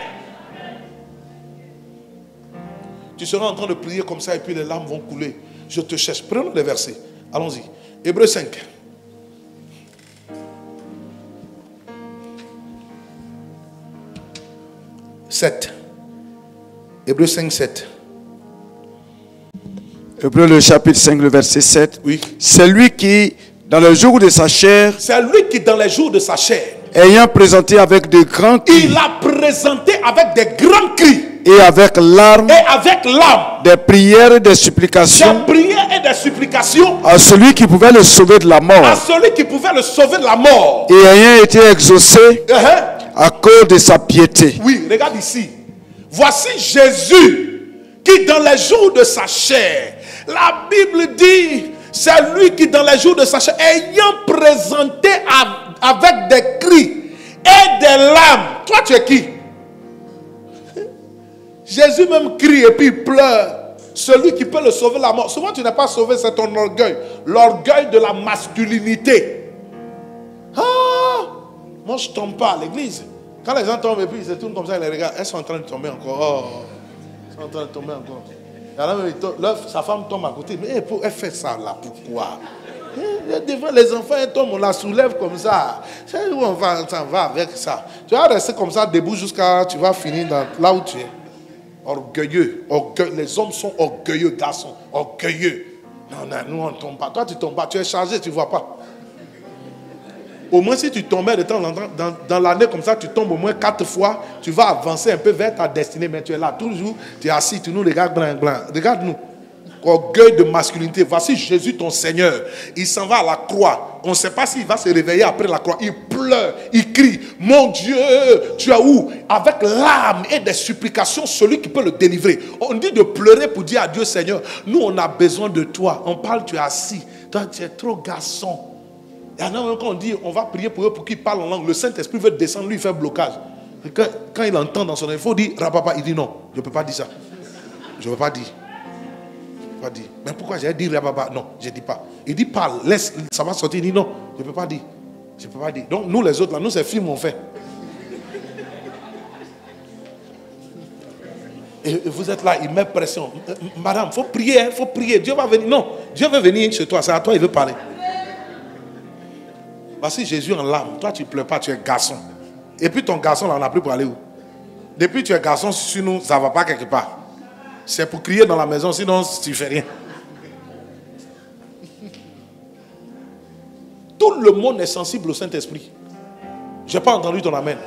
Tu seras en train de prier comme ça et puis les larmes vont couler. Je te cherche. Prenons les versets. Allons-y. Hébreux 5. Hébreux 5, 7. Hébreux le chapitre 5, le verset 7. Oui. C'est lui qui, dans le jour de sa chair, c'est lui qui, dans les jours de sa chair, ayant présenté avec de grands cris, il a présenté avec des grands cris, et avec larmes, des prières et des supplications, à celui qui pouvait le sauver de la mort, et ayant été exaucé à cause de sa piété. Oui, regarde ici. Voici Jésus qui dans les jours de sa chair, la Bible dit, c'est lui qui dans les jours de sa chair, ayant présenté avec des cris et des larmes. Toi tu es qui? Jésus même crie et puis il pleure. Celui qui peut le sauver de la mort. Souvent tu n'es pas sauvé, c'est ton orgueil. L'orgueil de la masculinité. Ah, moi je ne tombe pas à l'église. Quand les gens tombent et puis ils se tournent comme ça, ils les regardent. Elles sont en train de tomber encore. Oh, elles sont en train de tomber encore. Et alors, sa femme tombe à côté. Mais elle fait ça là, pourquoi? Devant les enfants, elle tombe, on la soulève comme ça. C'est où on va avec ça. Tu vas rester comme ça, debout jusqu'à tu vas finir là où tu es. Orgueilleux. Les hommes sont orgueilleux, garçons. Orgueilleux. Non, nous on ne tombe pas. Toi tu tombes pas, tu es chargé, tu ne vois pas. Au moins si tu tombais de temps en temps, dans l'année comme ça, tu tombes au moins 4 fois, tu vas avancer un peu vers ta destinée, mais tu es là toujours, tu es assis, tu nous regardes blanc. Regarde-nous. Orgueil de masculinité. Voici Jésus ton Seigneur. Il s'en va à la croix. On ne sait pas s'il va se réveiller après la croix. Il pleure, il crie, mon Dieu, tu es où? Avec larmes et des supplications, celui qui peut le délivrer. On dit de pleurer pour dire à Dieu, Seigneur, nous on a besoin de toi. On parle, tu es assis. Toi tu es trop garçon. Et alors quand on dit, on va prier pour eux pour qu'ils parlent en langue, le Saint-Esprit veut descendre, lui il fait blocage. Et quand il entend dans son oreille, il faut dire, Rapapa, il dit non, je ne peux pas dire ça. Je ne veux pas dire. Pas dire. Mais pourquoi j'ai dit Rababa? Non, je ne dis pas. Il dit parle, laisse, ça va sortir. Il dit non, je ne peux pas dire. Je ne peux pas dire. Donc nous les autres là, nous ces films on fait. Et vous êtes là, il met pression. Madame, il faut prier, il faut prier. Dieu va venir. Non, Dieu veut venir chez toi, c'est à toi il veut parler. Voici Jésus en larmes. Toi tu ne pleures pas, tu es garçon. Et puis ton garçon là, on n'a plus pour aller où? Depuis que tu es garçon, sinon ça ne va pas quelque part. C'est pour crier dans la maison, sinon tu ne fais rien. Tout le monde est sensible au Saint-Esprit. Je n'ai pas entendu ton amen.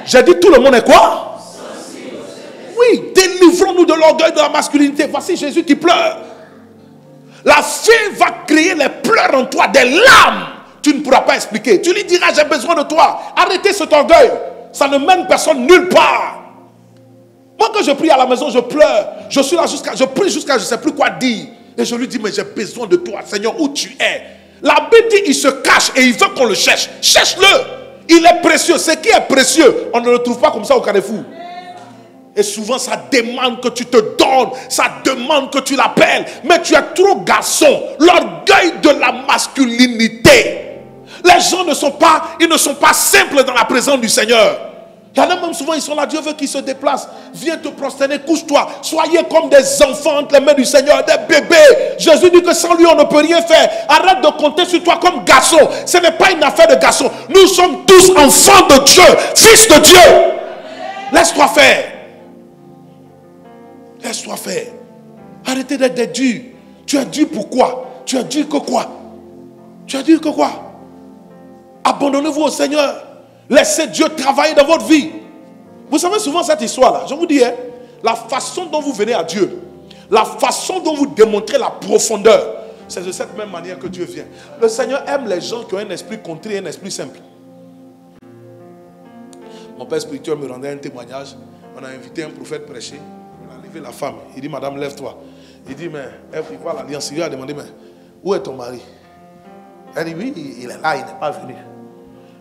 J'ai dit tout le monde est quoi? Sensible. Oui, délivrons-nous de l'orgueil de la masculinité. Voici Jésus qui pleure. La fille va créer les pleurs en toi, des larmes. Tu ne pourras pas expliquer. Tu lui diras, j'ai besoin de toi. Arrêtez cet orgueil. Ça ne mène personne nulle part. Moi, quand je prie à la maison, je pleure. Je suis là je prie jusqu'à je ne sais plus quoi dire. Et je lui dis, mais j'ai besoin de toi, Seigneur, où tu es? La Bible dit, il se cache et il veut qu'on le cherche. Cherche-le. Il est précieux. Ce qui est précieux, on ne le trouve pas comme ça au Carrefour. Et souvent, ça demande que tu te donnes. Ça demande que tu l'appelles. Mais tu es trop garçon. L'orgueil de la masculinité. Les gens ne sont pas simples dans la présence du Seigneur. Il y en a même souvent, ils sont là. Dieu veut qu'ils se déplacent. Viens te prosterner, couche-toi. Soyez comme des enfants entre les mains du Seigneur, des bébés. Jésus dit que sans lui, on ne peut rien faire. Arrête de compter sur toi comme garçon. Ce n'est pas une affaire de garçon. Nous sommes tous enfants de Dieu, fils de Dieu. Laisse-toi faire. Laisse-toi faire. Arrêtez d'être dur. Tu es dur pourquoi? Tu es dur que quoi? Tu es dur que quoi? Abandonnez-vous au Seigneur. Laissez Dieu travailler dans votre vie. Vous savez souvent cette histoire-là. Je vous dis, la façon dont vous venez à Dieu, la façon dont vous démontrez la profondeur, c'est de cette même manière que Dieu vient. Le Seigneur aime les gens qui ont un esprit contrit et un esprit simple. Mon père spirituel me rendait un témoignage. On a invité un prophète prêcher. On a levé la femme. Il dit, madame, lève-toi. Il dit, mais elle voit l'alliance. Il lui a demandé, mais où est ton mari? Elle dit, oui, il est là, il n'est pas venu.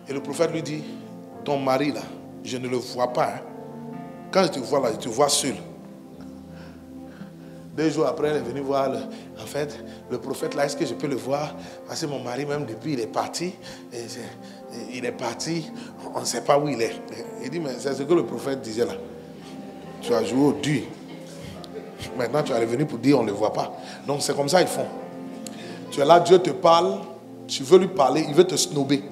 Et le prophète lui dit, ton mari là, je ne le vois pas. Hein. Quand je te vois là, je te vois seul. 2 jours après, elle est venue voir. En fait, le prophète là, est-ce que je peux le voir? Parce que mon mari, même depuis, il est parti. Il est parti, on ne sait pas où il est. Il dit, mais c'est ce que le prophète disait là. Tu as joué au dur. Maintenant, tu es revenu pour dire, on ne le voit pas. Donc, c'est comme ça ils font. Tu es là, Dieu te parle, tu veux lui parler, il veut te snober.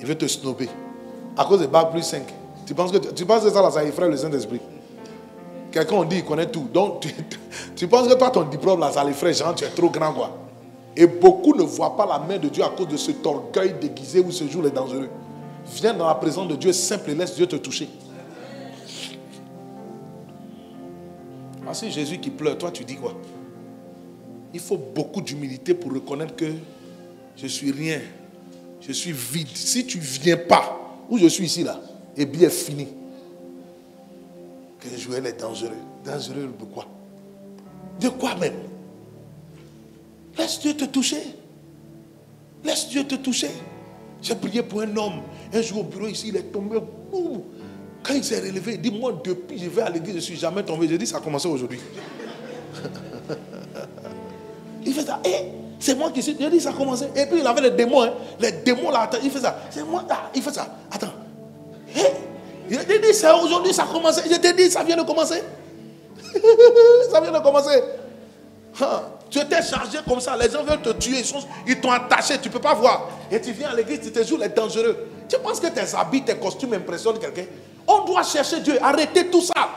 Il veut te snober. À cause de Bac plus 5. Tu penses que ça, là, ça effraie le Saint-Esprit? Quelqu'un on dit, il connaît tout. Donc, tu penses que toi, ton diplôme, là, ça l'effraie, genre, tu es trop grand, quoi. Et beaucoup ne voient pas la main de Dieu à cause de cet orgueil déguisé où ce jour est dangereux. Viens dans la présence de Dieu simple et laisse Dieu te toucher. Voici Jésus qui pleure. Toi, tu dis quoi? Il faut beaucoup d'humilité pour reconnaître que je suis rien. Je suis vide. Si tu ne viens pas, où je suis ici là, et bien fini. Que Joël est dangereux. Dangereux de quoi? De quoi même? Laisse Dieu te toucher. Laisse Dieu te toucher. J'ai prié pour un homme. Un jour au bureau ici, il est tombé. Quand il s'est relevé, il dit, moi depuis je vais à l'église, je ne suis jamais tombé. J'ai dit, ça a commencé aujourd'hui. Il fait ça. C'est moi qui suis. J'ai dit, ça a commencé. Et puis il avait les démons. Hein. Les démons là, il fait ça. C'est moi là, il fait ça. Attends. Je t'ai dit, c'est aujourd'hui, ça a commencé. Je t'ai dit, ça vient de commencer. Ça vient de commencer. Tu étais chargé comme ça. Les gens veulent te tuer. Ils t'ont attaché. Tu ne peux pas voir. Et tu viens à l'église, tu te joues les dangereux. Tu penses que tes habits, tes costumes impressionnent quelqu'un? On doit chercher Dieu. Arrêtez tout ça.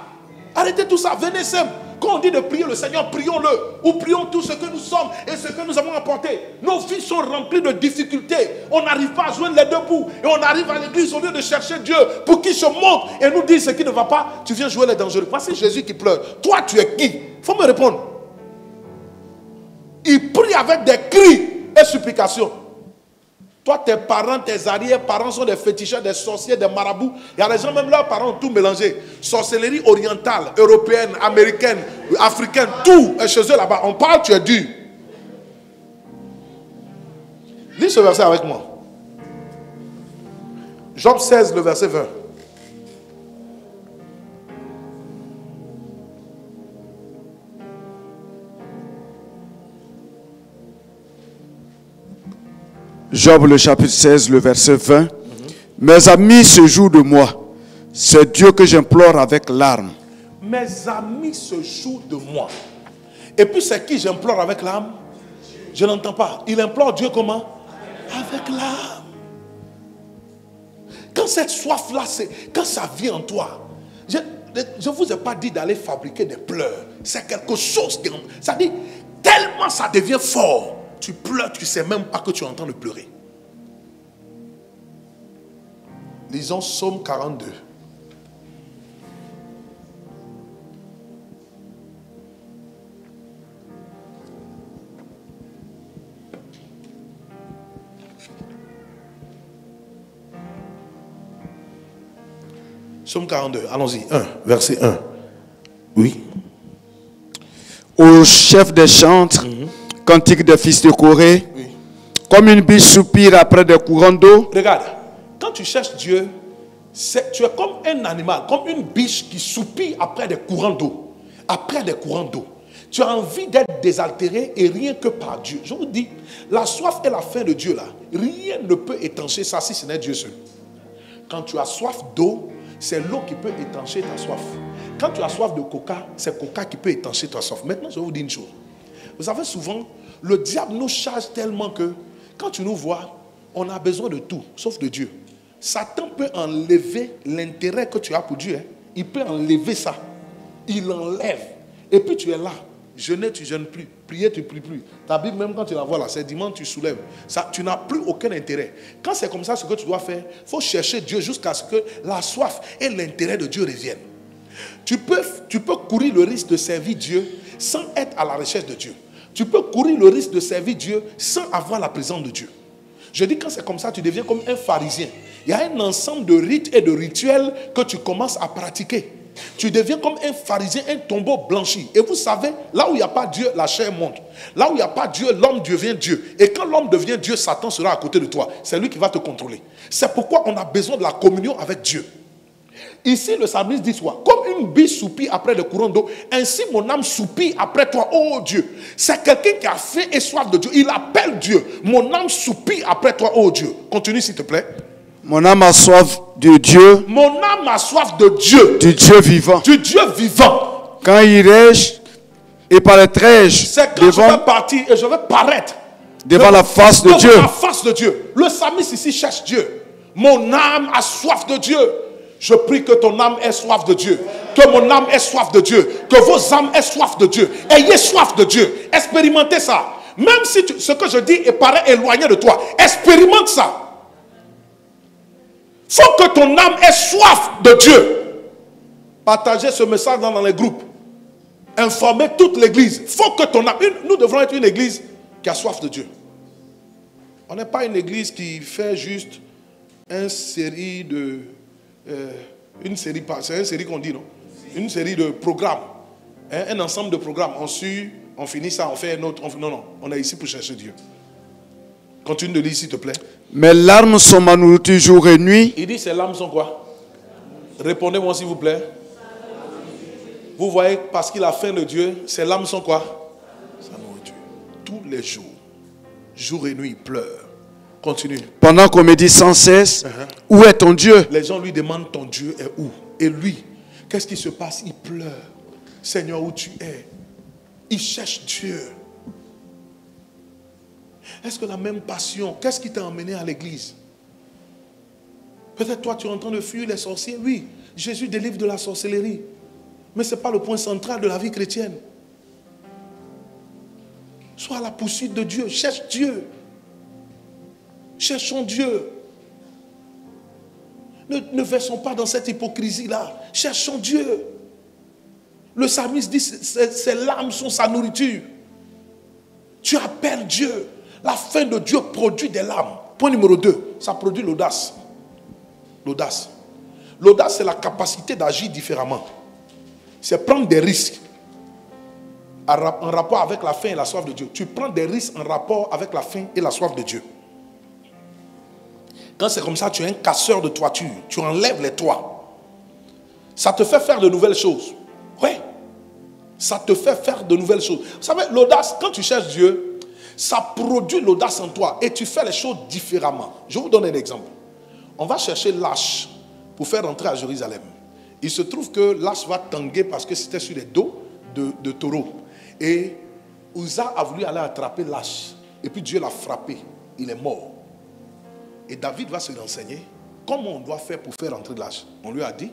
Arrêtez tout ça. Venez simple. Quand on dit de prier le Seigneur, prions-le. Ou prions tout ce que nous sommes et ce que nous avons apporté. Nos vies sont remplies de difficultés. On n'arrive pas à joindre les deux bouts. Et on arrive à l'église au lieu de chercher Dieu pour qu'il se montre et nous dise ce qui ne va pas. Tu viens jouer les dangereux. Voici Jésus qui pleure. Toi, tu es qui? Il faut me répondre. Il prie avec des cris et supplications. Toi, tes parents, tes arrière-parents sont des féticheurs, des sorciers, des marabouts. Il y a des gens, même leurs parents ont tout mélangé. Sorcellerie orientale, européenne, américaine, africaine, tout est chez eux là-bas. On parle, tu es dur. Lis ce verset avec moi. Job 16, le verset 20. Job le chapitre 16, le verset 20. Mes amis se jouent de moi. C'est Dieu que j'implore avec larmes. Mes amis se jouent de moi. Et puis c'est qui j'implore avec larmes? Je n'entends pas. Il implore Dieu comment? Avec larmes. Quand cette soif-là, quand ça vient en toi, Je ne vous ai pas dit d'aller fabriquer des pleurs. C'est quelque chose qui... Ça dit, tellement ça devient fort. Tu pleures, tu ne sais même pas que tu es en train de pleurer. Lisons Psaume 42. Psaume 42, allons-y. 1, verset 1. Oui. Au chef des chantres, cantique des fils de Corée, Oui. comme une biche soupire après des courants d'eau. Regarde, quand tu cherches Dieu, tu es comme un animal, comme une biche qui soupire après des courants d'eau. Après des courants d'eau. Tu as envie d'être désaltéré et rien que par Dieu. Je vous dis, la soif et la faim de Dieu là, rien ne peut étancher ça si ce n'est Dieu seul. Quand tu as soif d'eau, c'est l'eau qui peut étancher ta soif. Quand tu as soif de coca, c'est coca qui peut étancher ta soif. Maintenant, je vais vous dire une chose. Vous savez, souvent, le diable nous charge tellement que quand tu nous vois, on a besoin de tout, sauf de Dieu. Satan peut enlever l'intérêt que tu as pour Dieu. Hein. Il peut enlever ça. Il l'enlève. Et puis tu es là. Jeûner, tu ne jeûnes plus. Prier, tu ne pries plus. Ta Bible, même quand tu la vois là, c'est dimanche, tu soulèves. Ça, tu n'as plus aucun intérêt. Quand c'est comme ça, ce que tu dois faire, il faut chercher Dieu jusqu'à ce que la soif et l'intérêt de Dieu reviennent. Tu peux courir le risque de servir Dieu sans être à la recherche de Dieu. Tu peux courir le risque de servir Dieu sans avoir la présence de Dieu. Je dis, quand c'est comme ça, tu deviens comme un pharisien. Il y a un ensemble de rites et de rituels que tu commences à pratiquer. Tu deviens comme un pharisien, un tombeau blanchi. Et vous savez, là où il n'y a pas Dieu, la chair monte. Là où il n'y a pas Dieu, l'homme devient Dieu. Et quand l'homme devient Dieu, Satan sera à côté de toi. C'est lui qui va te contrôler. C'est pourquoi on a besoin de la communion avec Dieu. Ici, le psalmiste dit quoi? Comme une biche soupire après le courant d'eau, ainsi mon âme soupire après toi, oh Dieu. C'est quelqu'un qui a faim et soif de Dieu. Il appelle Dieu. Mon âme soupire après toi, oh Dieu. Continue s'il te plaît. Mon âme a soif de Dieu. Mon âme a soif de Dieu. Du Dieu vivant. Du Dieu vivant. Quand irai-je et paraîtrai-je C'est quand je vais partir et je vais paraître devant la face de Dieu. La face de Dieu. Le psalmiste ici cherche Dieu. Mon âme a soif de Dieu. Je prie que ton âme ait soif de Dieu. Que mon âme ait soif de Dieu. Que vos âmes aient soif de Dieu. Ayez soif de Dieu. Expérimentez ça. Même si ce que je dis paraît éloigné de toi, expérimente ça. Il faut que ton âme ait soif de Dieu. Partagez ce message dans les groupes. Informez toute l'église. Il faut que ton âme... Nous devrons être une église qui a soif de Dieu. On n'est pas une église qui fait juste une série de... c'est une série qu'on dit, non? Une série de programmes. Hein, un ensemble de programmes. On finit ça, on fait un autre. Non, on est ici pour chercher Dieu. Continue de lire, s'il te plaît. Mes larmes sont ma nourriture jour et nuit. Il dit, ces larmes sont quoi? Répondez-moi, s'il vous plaît. Vous voyez, parce qu'il a faim de Dieu, ses larmes sont quoi? Sa nourriture. Tous les jours, jour et nuit, il pleure. Continue. Pendant qu'on me dit sans cesse, où est ton Dieu? Les gens lui demandent, ton Dieu est où? Et lui, qu'est-ce qui se passe? Il pleure. Seigneur, où tu es? Il cherche Dieu. Est-ce que la même passion, qu'est-ce qui t'a emmené à l'église? Peut-être toi, tu es en train de fuir les sorciers. Oui, Jésus délivre de la sorcellerie. Mais ce n'est pas le point central de la vie chrétienne. Sois à la poursuite de Dieu. Cherche Dieu. Cherchons Dieu. Ne versons pas dans cette hypocrisie-là. Cherchons Dieu. Le psalmiste dit, ses larmes sont sa nourriture. Tu appelles Dieu. La faim de Dieu produit des larmes. Point numéro 2, ça produit l'audace. L'audace. L'audace, c'est la capacité d'agir différemment. C'est prendre des risques en rapport avec la faim et la soif de Dieu. Tu prends des risques en rapport avec la faim et la soif de Dieu. Quand c'est comme ça, tu es un casseur de toiture. Tu enlèves les toits. Ça te fait faire de nouvelles choses. Oui. Ça te fait faire de nouvelles choses. Vous savez, l'audace, quand tu cherches Dieu, ça produit l'audace en toi et tu fais les choses différemment. Je vous donne un exemple. On va chercher Lâche pour faire rentrer à Jérusalem. Il se trouve que Lâche va tanguer parce que c'était sur les dos de taureaux. Et Uza a voulu aller attraper Lâche. Et puis Dieu l'a frappé. Il est mort. Et David va se renseigner comment on doit faire pour faire rentrer Lâche. On lui a dit,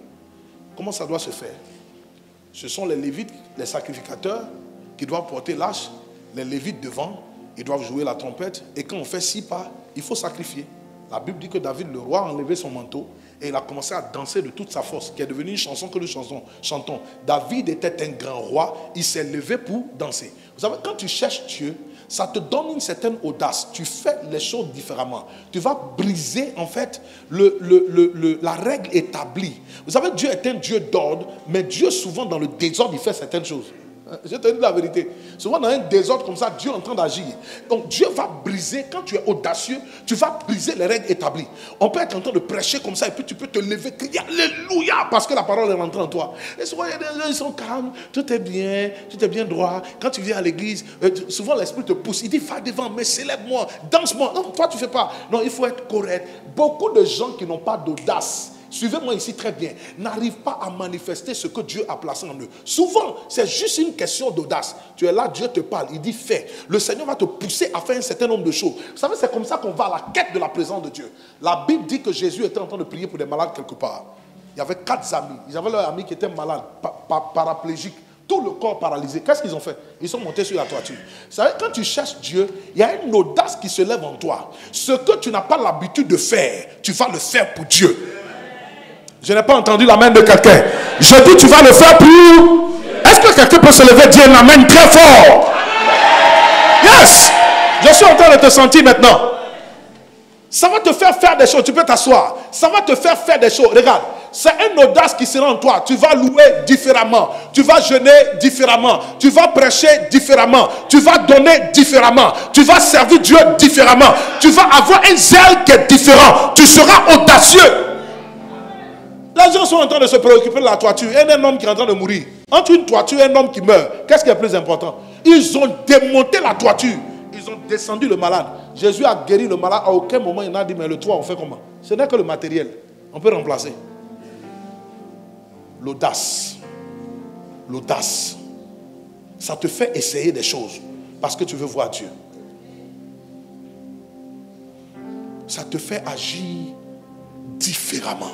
Comment ça doit se faire? Ce sont les Lévites, les sacrificateurs, qui doivent porter l'arche. Les Lévites devant, ils doivent jouer la trompette. Et quand on fait 6 pas, il faut sacrifier. La Bible dit que David, le roi, a enlevé son manteau et il a commencé à danser de toute sa force, qui est devenue une chanson que nous chantons. David était un grand roi, il s'est levé pour danser. Vous savez, quand tu cherches Dieu, ça te donne une certaine audace. Tu fais les choses différemment. Tu vas briser, en fait, la règle établie. Vous savez, Dieu est un Dieu d'ordre, mais Dieu, souvent, dans le désordre, il fait certaines choses. Je te dis la vérité. Souvent dans un désordre comme ça, Dieu est en train d'agir. Donc Dieu va briser, quand tu es audacieux, tu vas briser les règles établies. On peut être en train de prêcher comme ça et puis tu peux te lever, crier Alléluia, parce que la parole est rentrée en toi. Et souvent il y a des gens, ils sont calmes, tout est bien droit. Quand tu viens à l'église, souvent l'esprit te pousse. Il dit, va devant, mais célèbre-moi, danse-moi. Non, toi tu ne fais pas. Non, il faut être correct. Beaucoup de gens qui n'ont pas d'audace, suivez-moi ici très bien, n'arrivent pas à manifester ce que Dieu a placé en eux. Souvent, c'est juste une question d'audace. Tu es là, Dieu te parle, il dit fais. Le Seigneur va te pousser à faire un certain nombre de choses. Vous savez, c'est comme ça qu'on va à la quête de la présence de Dieu. La Bible dit que Jésus était en train de prier pour des malades quelque part. Il y avait 4 amis. Ils avaient leur ami qui était malade, paraplégique, tout le corps paralysé. Qu'est-ce qu'ils ont fait? Ils sont montés sur la toiture. Vous savez, quand tu cherches Dieu, il y a une audace qui se lève en toi. Ce que tu n'as pas l'habitude de faire, tu vas le faire pour Dieu. Je n'ai pas entendu l'amen de quelqu'un. Je dis, tu vas le faire pour... Est-ce que quelqu'un peut se lever et dire un amen très fort? Yes! Je suis en train de te sentir maintenant. Ça va te faire faire des choses. Tu peux t'asseoir. Ça va te faire faire des choses. Regarde, c'est une audace qui sera en toi. Tu vas louer différemment. Tu vas jeûner différemment. Tu vas prêcher différemment. Tu vas donner différemment. Tu vas servir Dieu différemment. Tu vas avoir un zèle qui est différent. Tu seras audacieux. Les gens sont en train de se préoccuper de la toiture. Il y a un homme qui est en train de mourir. Entre une toiture et un homme qui meurt, qu'est-ce qui est plus important? Ils ont démonté la toiture. Ils ont descendu le malade. Jésus a guéri le malade. À aucun moment, il n'a dit, mais le toit, on fait comment? Ce n'est que le matériel. On peut remplacer. L'audace. L'audace. Ça te fait essayer des choses. Parce que tu veux voir Dieu. Ça te fait agir différemment.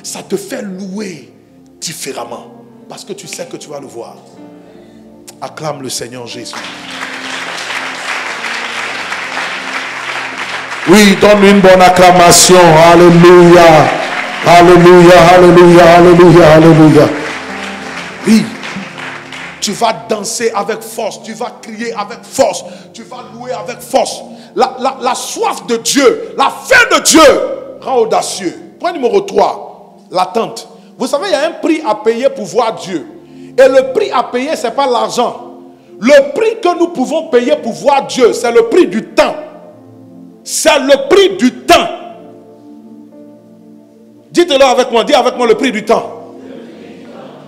Ça te fait louer différemment. Parce que tu sais que tu vas le voir. Acclame le Seigneur Jésus. Oui, donne-lui une bonne acclamation. Alléluia. Alléluia, alléluia, alléluia, alléluia. Oui. Tu vas danser avec force. Tu vas crier avec force. Tu vas louer avec force. La soif de Dieu, la faim de Dieu rend audacieux. Point numéro 3. L'attente. Vous savez, il y a un prix à payer pour voir Dieu. Et le prix à payer, ce n'est pas l'argent. Le prix que nous pouvons payer pour voir Dieu, c'est le prix du temps. C'est le prix du temps. Dites-le avec moi. Dis avec moi le prix du temps.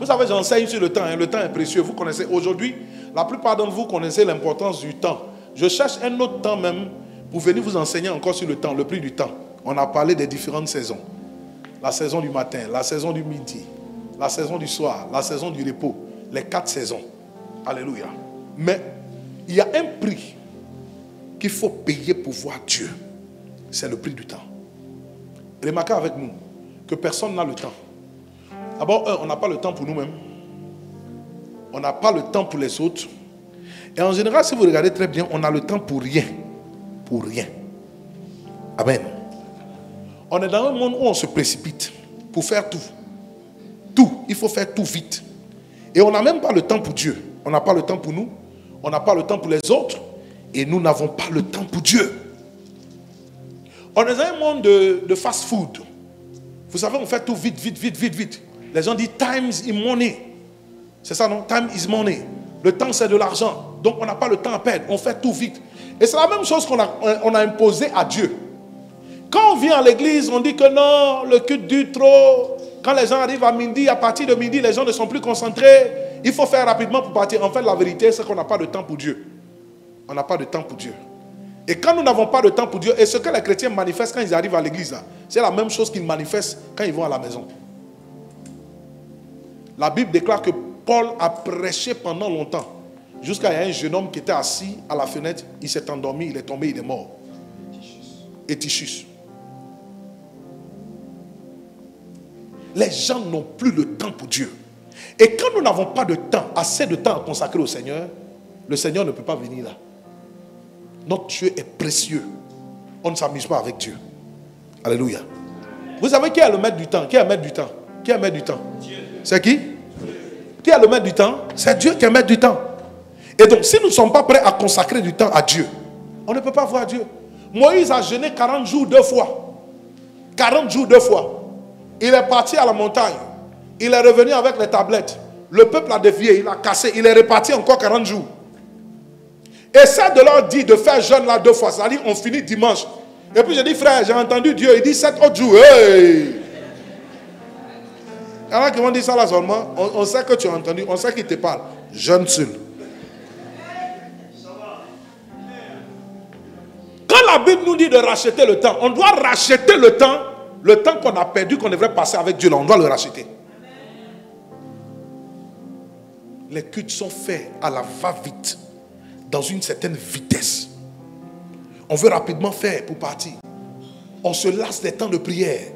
Vous savez, j'enseigne sur le temps. Le temps est précieux. Vous connaissez aujourd'hui, la plupart d'entre vous connaissez l'importance du temps. Je cherche un autre temps même pour venir vous enseigner encore sur le temps, le prix du temps. On a parlé des différentes saisons. La saison du matin, la saison du midi, la saison du soir, la saison du repos. Les 4 saisons. Alléluia. Mais il y a un prix qu'il faut payer pour voir Dieu. C'est le prix du temps. Remarquez avec nous que personne n'a le temps. D'abord, on n'a pas le temps pour nous-mêmes. On n'a pas le temps pour les autres. Et en général, si vous regardez très bien, on a le temps pour rien. Pour rien. Amen. On est dans un monde où on se précipite pour faire tout. Tout. Il faut faire tout vite. Et on n'a même pas le temps pour Dieu. On n'a pas le temps pour nous. On n'a pas le temps pour les autres. Et nous n'avons pas le temps pour Dieu. On est dans un monde de fast-food. Vous savez, on fait tout vite, vite, vite, vite, vite. Les gens disent time is money. C'est ça, non? Time is money. Le temps, c'est de l'argent. Donc, on n'a pas le temps à perdre. On fait tout vite. Et c'est la même chose qu'on a imposé à Dieu. Quand on vient à l'église, on dit que non, le culte dure trop. Quand les gens arrivent à midi, à partir de midi, les gens ne sont plus concentrés. Il faut faire rapidement pour partir. En fait, la vérité, c'est qu'on n'a pas de temps pour Dieu. On n'a pas de temps pour Dieu. Et quand nous n'avons pas de temps pour Dieu, et ce que les chrétiens manifestent quand ils arrivent à l'église, c'est la même chose qu'ils manifestent quand ils vont à la maison. La Bible déclare que Paul a prêché pendant longtemps. Jusqu'à un jeune homme qui était assis à la fenêtre, il s'est endormi, il est tombé, il est mort. Eutychus. les gens n'ont plus le temps pour Dieu. Et quand nous n'avons pas de temps, assez de temps à consacrer au Seigneur, le Seigneur ne peut pas venir là. Notre Dieu est précieux. On ne s'amuse pas avec Dieu. Alléluia. Vous savez qui est le maître du temps? Qui est le maître du temps? Qui est le maître du temps? C'est qui? Qui est le maître du temps? C'est Dieu qui est le maître du temps. Et donc, si nous ne sommes pas prêts à consacrer du temps à Dieu, on ne peut pas voir Dieu. Moïse a jeûné 40 jours 2 fois. 40 jours 2 fois. Il est parti à la montagne. Il est revenu avec les tablettes. Le peuple a dévié, il a cassé. Il est reparti encore 40 jours. Essaie de leur dire de faire jeûne là 2 fois. C'est-à-dire, on finit dimanche. Et puis, j'ai dit, frère, j'ai entendu Dieu. Il dit 7 autres jours. Hey! Il y en a qui vont dire ça là seulement. On sait que tu as entendu. On sait qu'il te parle. Jeûne seul. Quand la Bible nous dit de racheter le temps, on doit racheter le temps qu'on a perdu, qu'on devrait passer avec Dieu, là, on doit le racheter. Les cultes sont faits à la va-vite, dans une certaine vitesse. On veut rapidement faire pour partir. On se lasse des temps de prière.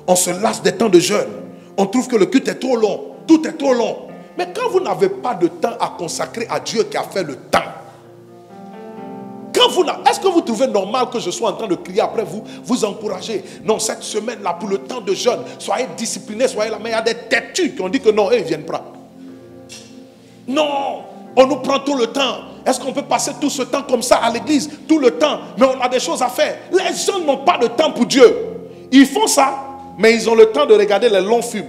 On se lasse des temps de jeûne. On trouve que le culte est trop long. Tout est trop long. Mais quand vous n'avez pas de temps à consacrer à Dieu qui a fait le temps, est-ce que vous trouvez normal que je sois en train de crier après vous encourager? Non, cette semaine-là, pour le temps de jeûne, soyez disciplinés, soyez là. Mais il y a des têtus qui ont dit que non, eux, ils ne viennent pas. Non, on nous prend tout le temps. Est-ce qu'on peut passer tout ce temps comme ça à l'église? Tout le temps, mais on a des choses à faire. Les gens n'ont pas de temps pour Dieu. Ils font ça, mais ils ont le temps de regarder les longs films.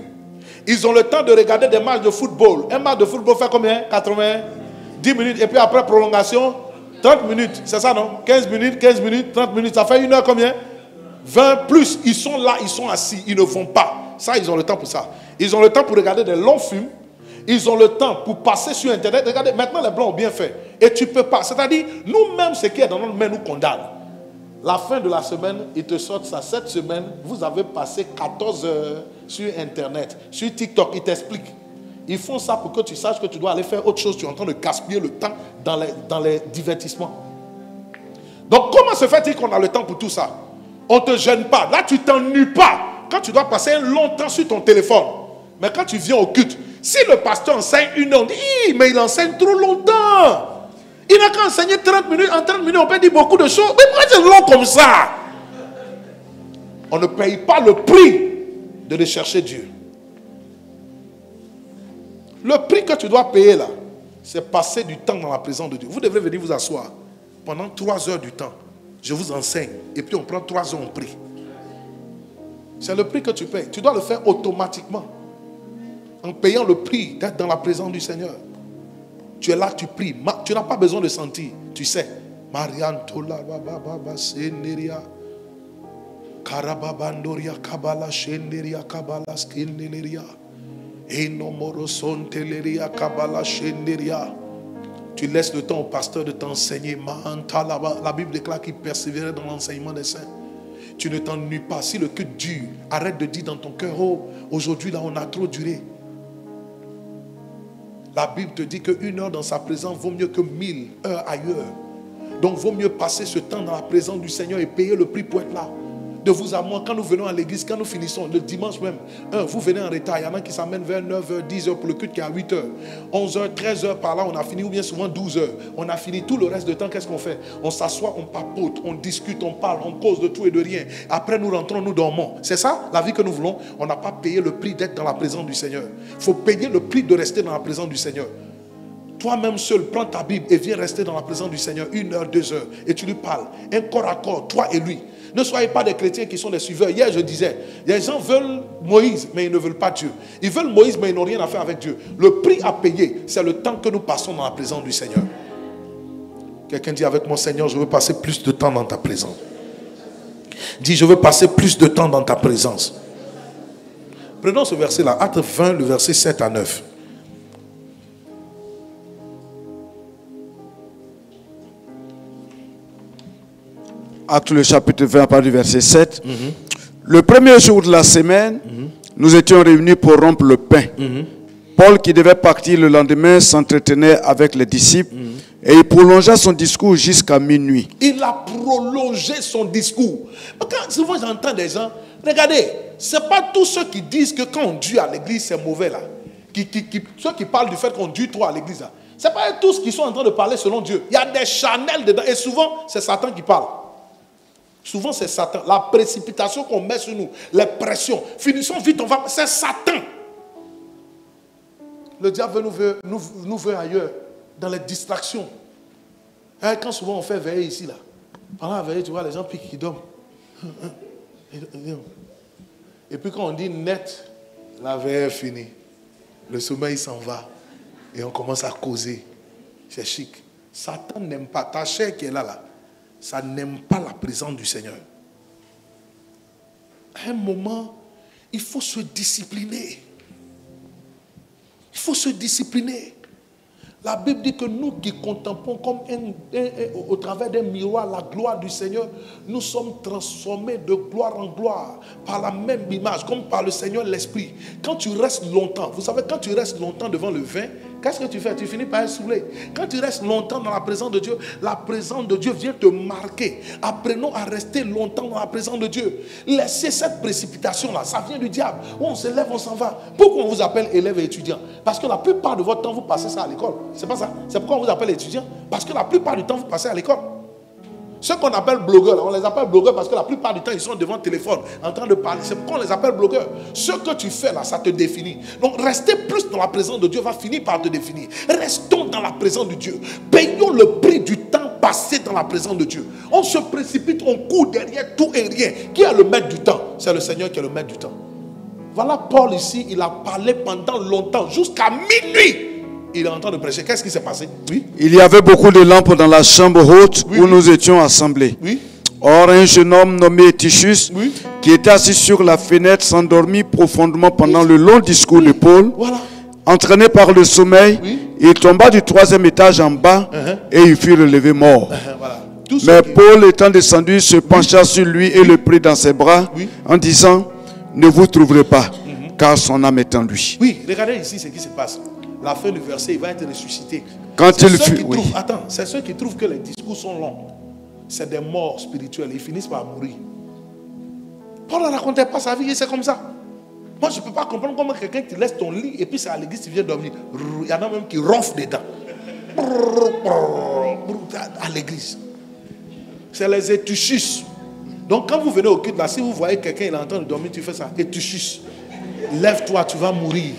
Ils ont le temps de regarder des matchs de football. Un match de football fait combien? 10 minutes, et puis après prolongation 30 minutes, c'est ça non? 15 minutes, 30 minutes, ça fait 1 heure combien? 20 plus. Ils sont là, ils sont assis, ils ne vont pas. Ça, ils ont le temps pour ça. Ils ont le temps pour regarder des longs films. Ils ont le temps pour passer sur Internet. Regardez, maintenant les Blancs ont bien fait. Et tu ne peux pas. C'est-à-dire, nous-mêmes, ce qui est dans notre main nous condamne. La fin de la semaine, ils te sortent ça. Cette semaine, vous avez passé 14 heures sur Internet, sur TikTok. Ils t'expliquent. Ils font ça pour que tu saches que tu dois aller faire autre chose. Tu es en train de gaspiller le temps dans les divertissements. Donc, comment se fait-il qu'on a le temps pour tout ça? On ne te gêne pas. Là, tu ne t'ennuies pas. Quand tu dois passer un long temps sur ton téléphone. Mais quand tu viens au culte, si le pasteur enseigne 1 heure, on dit, mais il enseigne trop longtemps. Il n'a qu'à enseigner 30 minutes. En 30 minutes, on peut dire beaucoup de choses. Mais pourquoi c'est long comme ça? On ne paye pas le prix de rechercher Dieu. Le prix que tu dois payer là, c'est passer du temps dans la présence de Dieu. Vous devrez venir vous asseoir pendant 3 heures du temps. Je vous enseigne. Et puis on prend 3 heures, on prie. C'est le prix que tu payes. Tu dois le faire automatiquement. En payant le prix d'être dans la présence du Seigneur. Tu es là, tu pries. Tu n'as pas besoin de sentir. Tu sais. Marianne Tola Baba Senderia Karababandoria Kabala Shenderia Kabala Skinderia. Tu laisses le temps au pasteur de t'enseigner. La Bible déclare qu'il persévérait dans l'enseignement des saints. Tu ne t'ennuies pas. Si le culte dure, arrête de dire dans ton cœur, oh, aujourd'hui là on a trop duré. La Bible te dit que 1 heure dans sa présence vaut mieux que 1000 heures ailleurs. Donc vaut mieux passer ce temps dans la présence du Seigneur et payer le prix pour être là. De vous à moi, quand nous venons à l'église, quand nous finissons, le dimanche même, vous venez en retard, il y en a qui s'amènent vers 9h, 10h pour le culte qui est à 8h, 11h, 13h par là, on a fini, ou bien souvent 12h. On a fini tout le reste du temps, qu'est-ce qu'on fait? On s'assoit, on papote, on discute, on parle, on cause de tout et de rien. Après nous rentrons, nous dormons. C'est ça la vie que nous voulons? On n'a pas payé le prix d'être dans la présence du Seigneur. Il faut payer le prix de rester dans la présence du Seigneur. Toi-même seul, prends ta Bible et viens rester dans la présence du Seigneur 1 heure, 2 heures. Et tu lui parles, un corps à corps, toi et lui. Ne soyez pas des chrétiens qui sont des suiveurs. Hier, je disais, les gens veulent Moïse, mais ils ne veulent pas Dieu. Ils veulent Moïse, mais ils n'ont rien à faire avec Dieu. Le prix à payer, c'est le temps que nous passons dans la présence du Seigneur. Quelqu'un dit avec mon Seigneur, je veux passer plus de temps dans ta présence. Dis, je veux passer plus de temps dans ta présence. Prenons ce verset-là, Acte 20, le verset 7 à 9. Acte le chapitre 20, à partir du verset 7. Le premier jour de la semaine, nous étions réunis pour rompre le pain. Paul, qui devait partir le lendemain, s'entretenait avec les disciples et il prolongea son discours jusqu'à minuit. Il a prolongé son discours. Quand souvent j'entends des gens, regardez, ce n'est pas tous ceux qui disent que quand on dû à l'église, c'est mauvais là. Ceux qui parlent du fait qu'on dû trop à l'église là. Ce n'est pas tous qui sont en train de parler selon Dieu. Il y a des chanels dedans et souvent c'est Satan qui parle. Souvent c'est Satan. La précipitation qu'on met sur nous, les pressions. Finissons vite, c'est Satan. Le diable nous veut ailleurs, dans les distractions. Et quand souvent on fait veiller ici, là, pendant la veille, tu vois, les gens piquent, ils dorment. Et puis quand on dit net, la veille est finie. Le sommeil s'en va. Et on commence à causer. C'est chic. Satan n'aime pas, ta chair qui est là, ça n'aime pas la présence du Seigneur. À un moment, il faut se discipliner. Il faut se discipliner. La Bible dit que nous qui contemplons comme au travers d'un miroir la gloire du Seigneur, nous sommes transformés de gloire en gloire par la même image, comme par le Seigneur l'Esprit. Quand tu restes longtemps, vous savez, quand tu restes longtemps devant le vin, qu'est-ce que tu fais? Tu finis par être saoulé. Quand tu restes longtemps dans la présence de Dieu, la présence de Dieu vient te marquer. Apprenons à rester longtemps dans la présence de Dieu. Laissez cette précipitation-là, ça vient du diable. On se lève, on s'en va. Pourquoi on vous appelle élève et étudiant? Parce que la plupart de votre temps, vous passez ça à l'école. C'est pas ça. C'est pourquoi on vous appelle étudiant. Parce que la plupart du temps, vous passez à l'école. Ceux qu'on appelle blogueurs, on les appelle blogueurs parce que la plupart du temps, ils sont devant le téléphone en train de parler. C'est pourquoi on les appelle blogueurs. Ce que tu fais là, ça te définit. Donc, rester plus dans la présence de Dieu va finir par te définir. Restons dans la présence de Dieu. Payons le prix du temps passé dans la présence de Dieu. On se précipite, on court derrière tout et rien. Qui est le maître du temps? C'est le Seigneur qui est le maître du temps. Voilà Paul ici, il a parlé pendant longtemps, jusqu'à minuit. Il est en train de prêcher. Qu'est-ce qui s'est passé? Oui. Il y avait beaucoup de lampes dans la chambre haute où nous étions assemblés. Oui. Or, un jeune homme nommé Tychus, Oui. qui était assis sur la fenêtre, s'endormit profondément pendant le long discours de Paul. Voilà. Entraîné par le sommeil, il tomba du 3e étage en bas et il fut relevé mort. Voilà. Mais Paul, étant descendu, se pencha sur lui et le prit dans ses bras en disant: ne vous trouverez pas, car son âme est en lui. Oui, regardez ici ce qui se passe. La fin du verset, il va être ressuscité. Quand il fut, attends, c'est ceux qui trouvent que les discours sont longs. C'est des morts spirituels. Ils finissent par mourir. Paul ne racontait pas sa vie et c'est comme ça. Moi, je ne peux pas comprendre comment quelqu'un qui laisse ton lit et puis c'est à l'église, tu viens dormir. Il y en a même qui ronflent dedans. À l'église. C'est les étuchus. Donc, quand vous venez au culte là, si vous voyez quelqu'un, il est en train de dormir, tu fais ça. Étuchus. Lève-toi, tu vas mourir.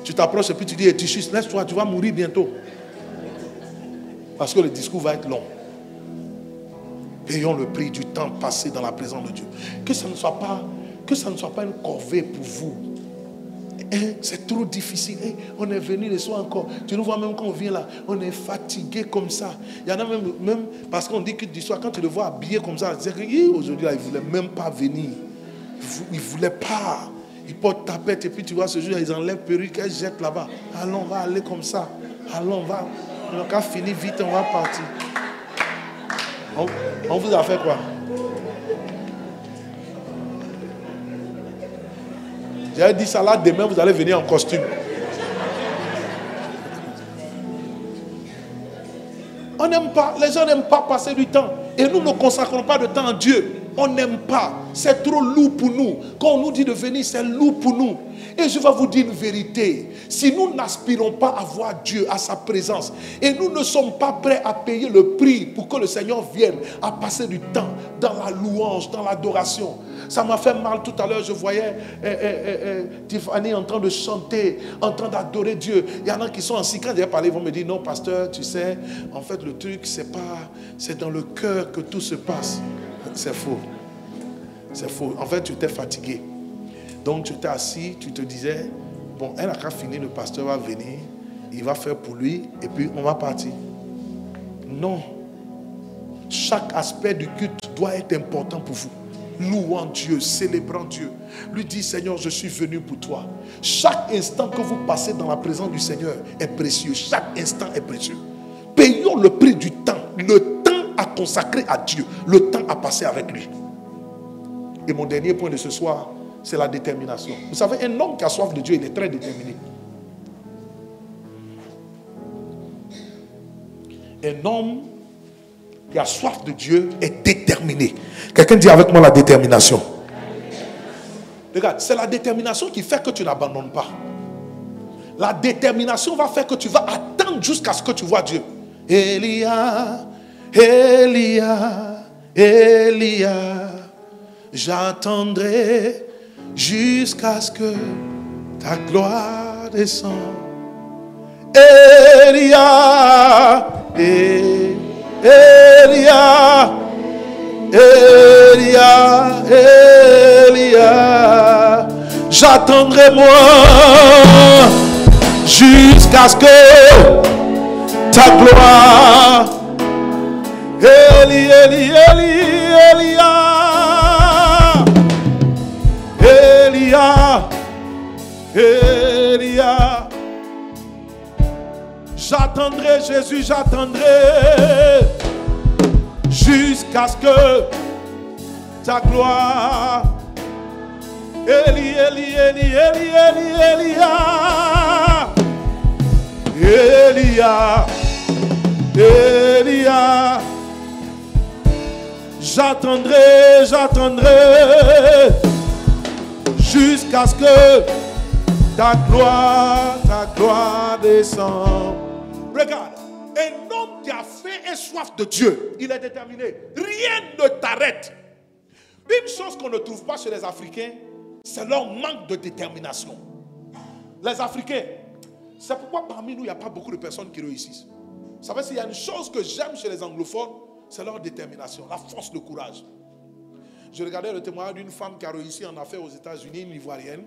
Tu t'approches et puis tu dis: Étuchus, laisse-toi, tu vas mourir bientôt. Parce que le discours va être long. Payons le prix du temps passé dans la présence de Dieu. Que ça ne soit pas une corvée pour vous. C'est trop difficile. On est venu le soir encore. Tu nous vois même quand on vient là, on est fatigué comme ça. Il y en a même parce qu'on dit que du soir, quand tu le vois habillé comme ça, c'est que aujourd'hui là, il ne voulait même pas venir. Il ne voulait pas. Ils portent tapette et puis tu vois ce jour, ils enlèvent perruque, ils jettent là-bas. Allons, on va aller comme ça. Allons, on va. Donc, quand fini vite, on va partir. On vous a fait quoi? J'ai dit ça là, demain vous allez venir en costume. On n'aime pas, les gens n'aiment pas passer du temps. Et nous ne consacrons pas de temps à Dieu. On n'aime pas. C'est trop lourd pour nous. Quand on nous dit de venir, c'est lourd pour nous. Et je vais vous dire une vérité. Si nous n'aspirons pas à voir Dieu, à sa présence, et nous ne sommes pas prêts à payer le prix pour que le Seigneur vienne à passer du temps dans la louange, dans l'adoration. Ça m'a fait mal tout à l'heure. Je voyais Tiffany en train de chanter, en train d'adorer Dieu. Il y en a qui sont assis. Quand j'ai parlé, ils vont me dire: non, pasteur, tu sais, en fait, le truc, c'est dans le cœur que tout se passe. C'est faux. C'est faux. En fait, tu étais fatigué. Donc, tu étais assis, tu te disais: bon, elle n'a qu'à finir, le pasteur va venir, il va faire pour lui, et puis on va partir. Non. Chaque aspect du culte doit être important pour vous. Louant Dieu, célébrant Dieu. Lui dit: Seigneur, je suis venu pour toi. Chaque instant que vous passez dans la présence du Seigneur est précieux. Chaque instant est précieux. Payons le prix du temps. Le temps à consacrer à Dieu. Le temps à passer avec lui. Et mon dernier point de ce soir, c'est la détermination. Vous savez, un homme qui a soif de Dieu, il est très déterminé. Un homme qui a soif de Dieu est déterminé. Quelqu'un dit avec moi la détermination. Regarde, c'est la détermination qui fait que tu n'abandonnes pas. La détermination va faire que tu vas attendre jusqu'à ce que tu vois Dieu. Elia, Elia, Elia, j'attendrai jusqu'à ce que ta gloire descende. Elia, Elia, Elia, Elia, j'attendrai moi jusqu'à ce que ta gloire. Eli, Eli, Eli, Elia, Elia, Elia. J'attendrai Jésus, j'attendrai jusqu'à ce que ta gloire. Eli, Eli, Eli, Eli, Eli, Elia, Elia, Elia. J'attendrai, j'attendrai jusqu'à ce que ta gloire descende. Regarde, un homme qui a faim et soif de Dieu, il est déterminé. Rien ne t'arrête. Une chose qu'on ne trouve pas chez les Africains, c'est leur manque de détermination. Les Africains, c'est pourquoi parmi nous, il n'y a pas beaucoup de personnes qui réussissent. Vous savez, s'il y a une chose que j'aime chez les anglophones, c'est leur détermination, la force, le courage. Je regardais le témoignage d'une femme qui a réussi en affaires aux États-Unis, une Ivoirienne.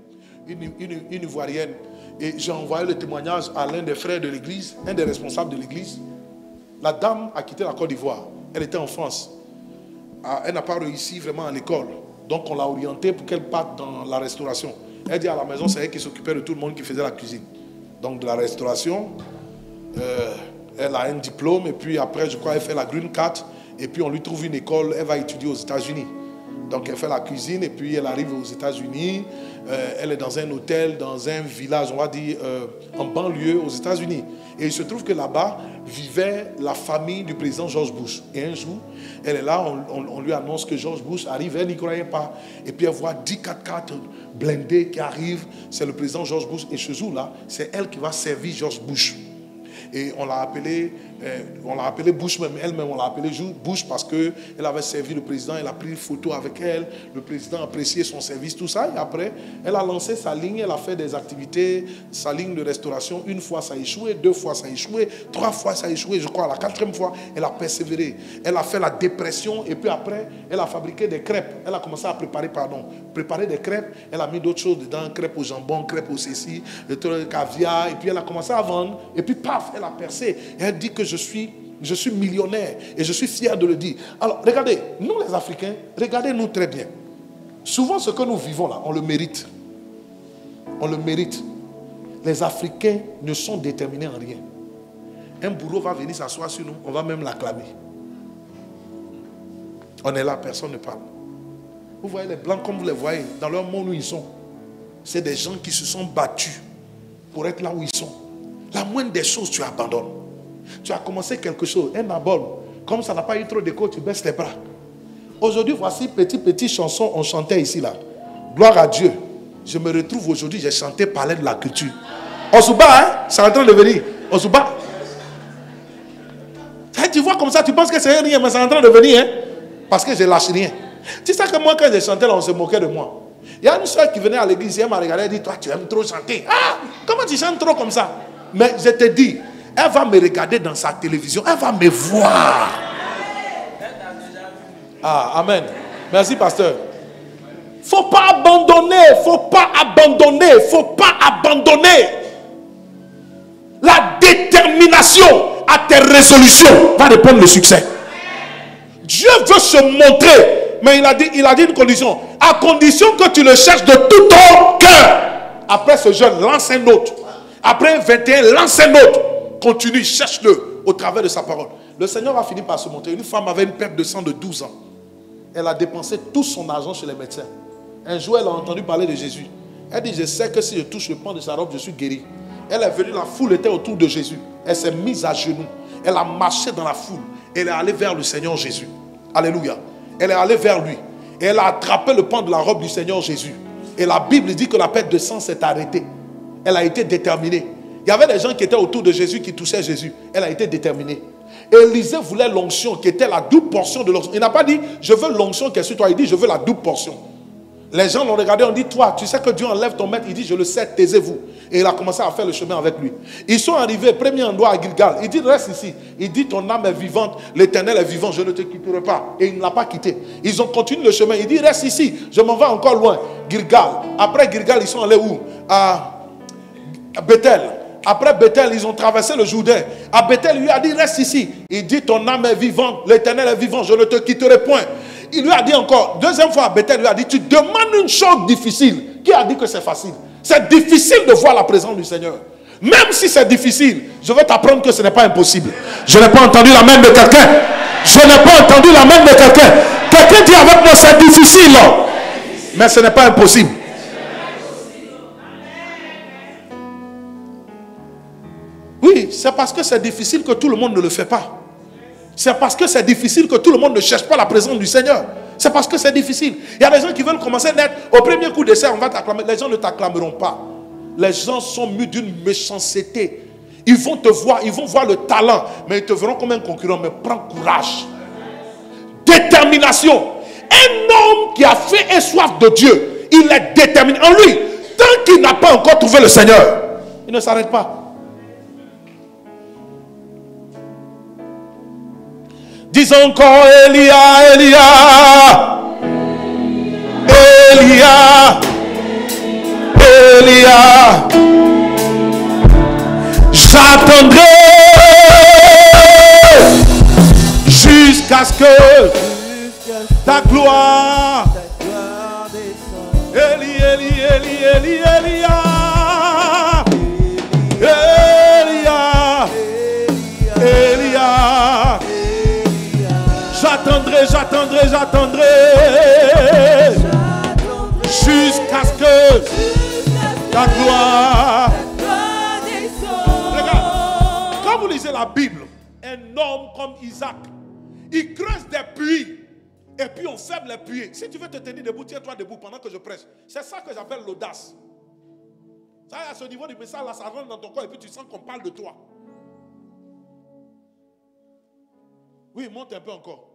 Une Ivoirienne. Et j'ai envoyé le témoignage à l'un des frères de l'église, un des responsables de l'église. La dame a quitté la Côte d'Ivoire. Elle était en France. Elle n'a pas réussi vraiment à l'école. Donc on l'a orientée pour qu'elle parte dans la restauration. Elle dit à la maison, c'est elle qui s'occupait de tout le monde qui faisait la cuisine. Donc de la restauration, elle a un diplôme et puis après, je crois, elle fait la green card. Et puis on lui trouve une école, elle va étudier aux États-Unis. Donc elle fait la cuisine et puis elle arrive aux États-Unis. Elle est dans un hôtel, dans un village, on va dire, en banlieue aux États-Unis. Et il se trouve que là-bas vivait la famille du président George Bush. Et un jour, elle est là, on lui annonce que George Bush arrive, elle n'y croyait pas. Et puis elle voit 10 4x4 blindés qui arrivent, c'est le président George Bush. Et ce jour-là, c'est elle qui va servir George Bush. Et on l'a appelé Bush même, elle-même on l'a appelé Bush parce qu'elle avait servi le président, elle a pris une photo avec elle, le président appréciait son service, tout ça. Et après, elle a lancé sa ligne, elle a fait des activités, sa ligne de restauration. Une fois ça a échoué, 2 fois ça a échoué, 3 fois ça a échoué, je crois à la 4e fois, elle a persévéré. Elle a fait la dépression et puis après, elle a fabriqué des crêpes. Elle a commencé à préparer des crêpes. Elle a mis d'autres choses dedans, crêpes au jambon, crêpes au ceci, caviar. Et puis elle a commencé à vendre. Et puis paf, elle a percé. Et elle dit que je suis millionnaire et je suis fier de le dire. Alors, regardez, nous les Africains, regardez-nous très bien. Souvent, ce que nous vivons là, on le mérite. On le mérite. Les Africains ne sont déterminés en rien. Un bourreau va venir s'asseoir sur nous, on va même l'acclamer. On est là, personne ne parle. Vous voyez les Blancs comme vous les voyez, dans leur monde où ils sont. C'est des gens qui se sont battus pour être là où ils sont. La moindre des choses, tu abandonnes. Tu as commencé quelque chose, un album. Comme ça n'a pas eu trop d'écho, tu baisses les bras. Aujourd'hui, voici petite chanson, on chantait ici là. Gloire à Dieu. Je me retrouve aujourd'hui, j'ai chanté parler de la culture. On se bat, hein? C'est en train de venir. On se bat. Tu vois comme ça, tu penses que c'est rien, mais c'est en train de venir, hein? Parce que je lâche rien. Tu sais que moi, quand j'ai chanté là, on se moquait de moi. Il y a une soeur qui venait à l'église, elle m'a regardé, elle dit, toi, tu aimes trop chanter. Ah, comment tu chantes trop comme ça? Mais je te dis, elle va me regarder dans sa télévision, elle va me voir. Ah, amen. Merci, pasteur. Faut pas abandonner, faut pas abandonner, faut pas abandonner. La détermination à tes résolutions va répondre le succès. Dieu veut se montrer, mais il a dit une condition. À condition que tu le cherches de tout ton cœur. Après ce jeûne, lance un autre. Après 21, lance un autre. Continue, cherche-le au travers de sa parole. Le Seigneur va finir par se montrer. Une femme avait une perte de sang de 12 ans. Elle a dépensé tout son argent chez les médecins. Un jour, elle a entendu parler de Jésus. Elle dit, je sais que si je touche le pan de sa robe, je suis guéri. Elle est venue, la foule était autour de Jésus. Elle s'est mise à genoux. Elle a marché dans la foule. Elle est allée vers le Seigneur Jésus. Alléluia. Elle est allée vers lui. Et elle a attrapé le pan de la robe du Seigneur Jésus. Et la Bible dit que la perte de sang s'est arrêtée. Elle a été déterminée. Il y avait des gens qui étaient autour de Jésus, qui touchaient Jésus. Elle a été déterminée. Élisée voulait l'onction qui était la double portion de l'onction. Il n'a pas dit, je veux l'onction qui est sur toi. Il dit, je veux la double portion. Les gens l'ont regardé, on dit, toi, tu sais que Dieu enlève ton maître. Il dit, je le sais, taisez-vous. Et il a commencé à faire le chemin avec lui. Ils sont arrivés, premier endroit à Gilgal. Il dit, reste ici. Il dit, ton âme est vivante, l'Éternel est vivant, je ne te quitterai pas. Et il ne l'a pas quitté. Ils ont continué le chemin. Il dit, reste ici, je m'en vais encore loin. Gilgal. Après Gilgal, ils sont allés où? À Bethel. Après Bethel, ils ont traversé le Jourdain. À Bethel, il lui a dit, reste ici. Il dit, ton âme est vivante, l'Éternel est vivant, je ne te quitterai point. Il lui a dit encore, deuxième fois à Bethel, il lui a dit, tu demandes une chose difficile. Qui a dit que c'est facile? C'est difficile de voir la présence du Seigneur. Même si c'est difficile, je vais t'apprendre que ce n'est pas impossible. Je n'ai pas entendu la main de quelqu'un. Je n'ai pas entendu la main de quelqu'un. Quelqu'un dit avec moi, c'est difficile. Mais ce n'est pas impossible. Oui, c'est parce que c'est difficile que tout le monde ne le fait pas. C'est parce que c'est difficile que tout le monde ne cherche pas la présence du Seigneur. C'est parce que c'est difficile. Il y a des gens qui veulent commencer net. Au premier coup d'essai, on va t'acclamer. Les gens ne t'acclameront pas. Les gens sont mus d'une méchanceté. Ils vont te voir, ils vont voir le talent, mais ils te verront comme un concurrent. Mais prends courage. Détermination. Un homme qui a faim et soif de Dieu, il est déterminé. En lui, tant qu'il n'a pas encore trouvé le Seigneur, il ne s'arrête pas. Disons encore Elia, Elia, Elia, Elia. J'attendrai jusqu'à ce que ta gloire, Eli, Eli, Eli, Eli, Elia, Elia, Elia. J'attendrai, j'attendrai, j'attendrai jusqu'à ce que ta gloire. Regarde, quand vous lisez la Bible, un homme comme Isaac, il creuse des puits et puis on ferme les puits. Si tu veux te tenir debout, tiens-toi debout pendant que je prêche. C'est ça que j'appelle l'audace. Ça, à ce niveau du message, là, ça rentre dans ton corps et puis tu sens qu'on parle de toi. Oui, monte un peu encore.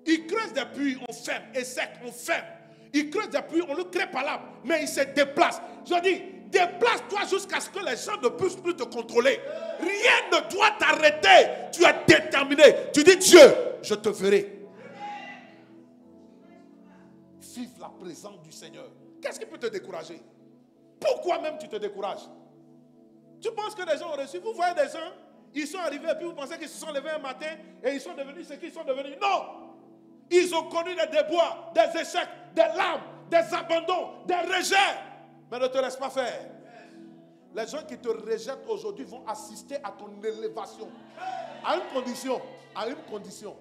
Il creuse des puits, on ferme, et sec, on ferme. Il creuse des puits, on le crée par là, mais il se déplace. Je dis, déplace-toi jusqu'à ce que les gens ne puissent plus te contrôler. Rien ne doit t'arrêter. Tu es déterminé. Tu dis, Dieu, je te verrai. Vive la présence du Seigneur. Qu'est-ce qui peut te décourager? Pourquoi même tu te décourages? Tu penses que les gens ont reçu? Vous voyez des gens, ils sont arrivés et puis vous pensez qu'ils se sont levés un matin et ils sont devenus ce qu'ils sont devenus. Non! Ils ont connu des déboires, des échecs, des larmes, des abandons, des rejets. Mais ne te laisse pas faire. Les gens qui te rejettent aujourd'hui vont assister à ton élévation. À une condition. À une condition.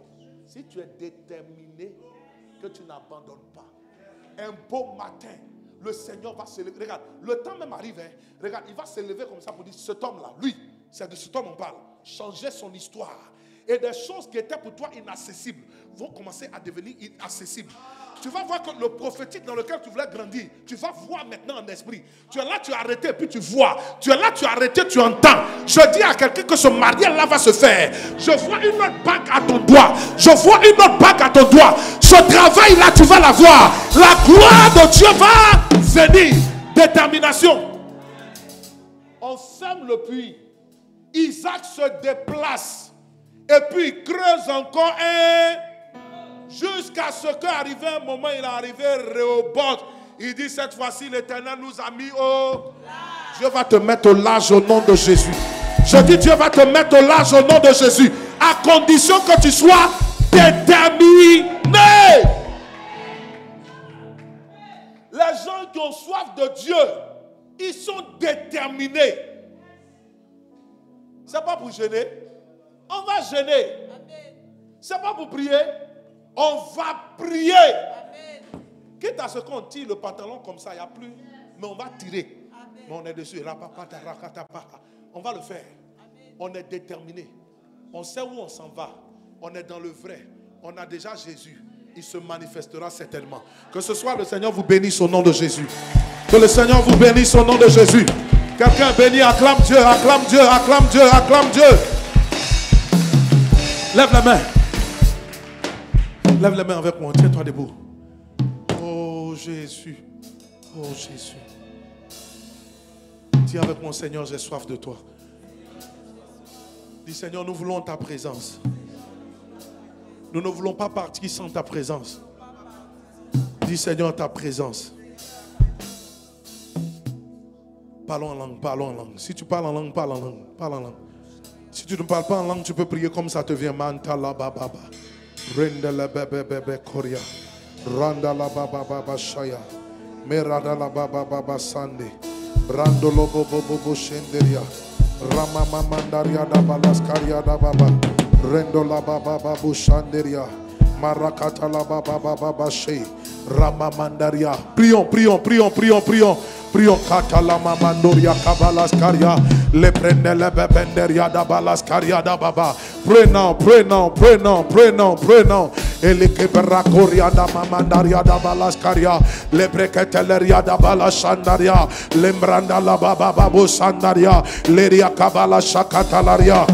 Si tu es déterminé, que tu n'abandonnes pas. Un beau matin, le Seigneur va se lever. Regarde, le temps même arrive. Hein. Regarde, il va se lever comme ça pour dire, cet homme-là, lui, c'est de cet homme on parle. Changer son histoire. Et des choses qui étaient pour toi inaccessibles vont commencer à devenir inaccessibles. Tu vas voir que le prophétique dans lequel tu voulais grandir, tu vas voir maintenant en esprit. Tu es là, tu as arrêté, puis tu vois. Tu es là, tu as arrêté, tu entends. Je dis à quelqu'un que ce mariage-là va se faire. Je vois une autre bague à ton doigt. Je vois une autre bague à ton doigt. Ce travail-là, tu vas l'avoir. La gloire de Dieu va venir. Détermination. On ferme le puits. Isaac se déplace. Et puis il creuse encore jusqu'à ce qu'arrivé un moment, il est arrivé Rehoboth. Il dit cette fois-ci l'Éternel nous a mis au... Dieu va te mettre au large au nom de Jésus. Je dis Dieu va te mettre au large au nom de Jésus. À condition que tu sois déterminé. Les gens qui ont soif de Dieu, ils sont déterminés. C'est pas pour gêner. On va gêner. C'est pas pour prier. On va prier. Amen. Quitte à ce qu'on tire le pantalon comme ça, il n'y a plus. Mais on va tirer. Mais on est dessus. On va le faire. On est déterminé. On sait où on s'en va. On est dans le vrai. On a déjà Jésus. Il se manifestera certainement. Que ce soit le Seigneur vous bénisse au nom de Jésus. Que le Seigneur vous bénisse au nom de Jésus. Quelqu'un béni, acclame Dieu, acclame Dieu, acclame Dieu, acclame Dieu. Lève la main. Lève les mains avec moi. Tiens-toi debout. Oh Jésus. Oh Jésus. Dis avec mon Seigneur, j'ai soif de toi. Dis Seigneur, nous voulons ta présence. Nous ne voulons pas partir sans ta présence. Dis Seigneur, ta présence. Parlons en langue, parlons en langue. Si tu parles en langue, parle en langue, parle en langue. Si tu ne parles pas en langue, tu peux prier comme ça te vient. Mantala baba, renda la bebe bebe koria, randa la baba baba shaya, merada la baba baba sande, brando lobo bobo shenderia, rama mamandaria da balaskaria da baba, rendo la baba babu shanderia, marakata la baba baba shei, rama mandaria. Prions, prions, prions, prions, prions. Prions katala mamandoria kabalaskaria le prende le bebenderia da balaskaria da baba. Pray now, pray now, pray now, pray now, pray now. Ele keberakoria da mamandaria da balaskaria le breketeleria da balashandaria le mbranda la baba babu sandaria leria kabala shakatalaria.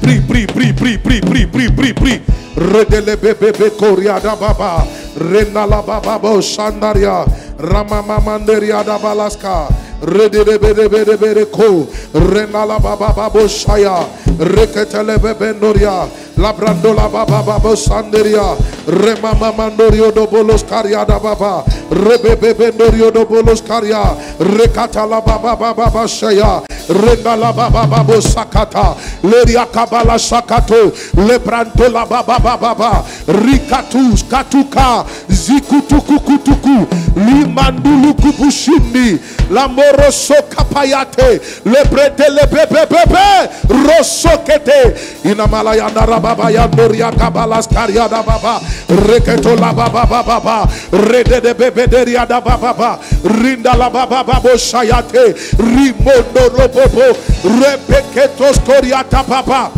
Prie, prie, prie, prie, prie, prie, prie, prie, prie. Redele bebe koria da baba. Rena la baba bo shandaria. Rama mamanderia da balaska. Redele bebe ko. Rena la baba babo shaya. Reketele bebe noria. Labrando la baba babo sanderia. Rema mamandorio do bolos karia da baba. Rebebe norio do bolos karia. Rekata la baba baba shaya. Renda la baba babo sakata. Leria kabala sakato. Lebranto la baba baba. Rikatus katuka. Zikutukukutuku. Limandulu kubushindi. La moroso kapayate. Lebrete lebebebebe. Rosokete. Inamala yandara baba yandoria kabalas karia da baba. Reketo la baba baba. Rede de bebederia da baba. Rinda la baba babo shayate. Rimondo robo. Repeketos koriata papa.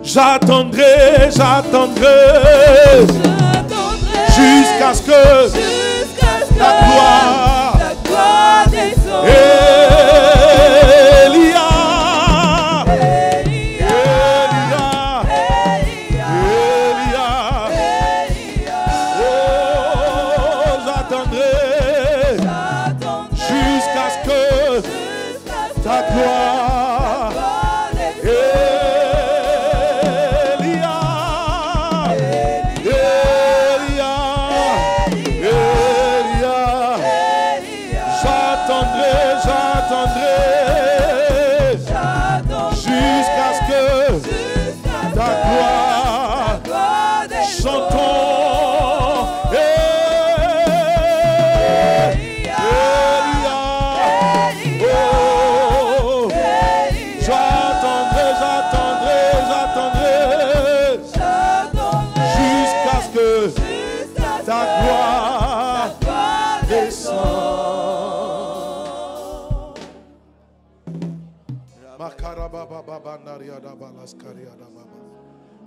J'attendrai, j'attendrai, jusqu'à ce que ta gloire descende. Elia, oh, j'attendrai. Ta gloire, Elia, j'attendrai, j'attendrai, jusqu'à ce que ta gloire, chantons.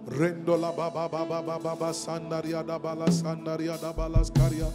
Rendo la baba baba baba sandaria da bala sandaria da balaskaria.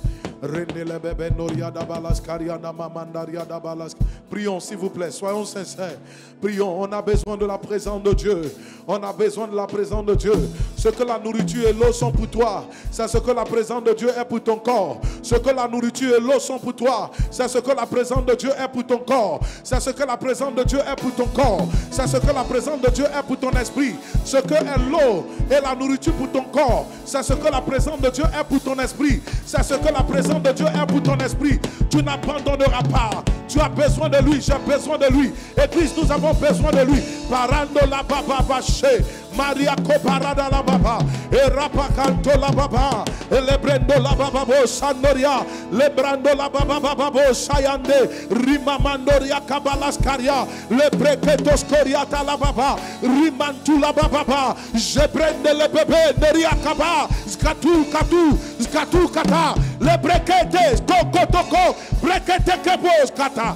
Rendele bebe noria da balaskaria na mamandaria da balas. Prions s'il vous plaît, soyons sincères. Prions, on a besoin de la présence de Dieu. On a besoin de la présence de Dieu. Ce que la nourriture et l'eau sont pour toi, c'est ce que la présence de Dieu est pour ton corps. Ce que la nourriture et l'eau sont pour toi, c'est ce que la présence de Dieu est pour ton corps. C'est ce que la présence de Dieu est pour ton corps. C'est ce que la présence de Dieu est pour ton esprit. Ce que est l'eau et la nourriture pour ton corps, c'est ce que la présence de Dieu est pour ton esprit. C'est ce que la présence de Dieu est pour ton esprit. Tu n'abandonneras pas. Tu as besoin de lui, j'ai besoin de lui. Église, nous avons besoin de lui. Parando la baba baché. Maria Coparada la baba. Et Rapacanto la baba. Et le brendo la baba bo Sandoria. Le brando la baba baba bo Sayande. Rimamandoria Kabalaskaria. Le breketos Koriata la baba. Rimantu la baba. Je prende le bébé Neria Kaba. Skatu katu. Skatu kata. Le brekete. Toko toko. Brekete kebos kata.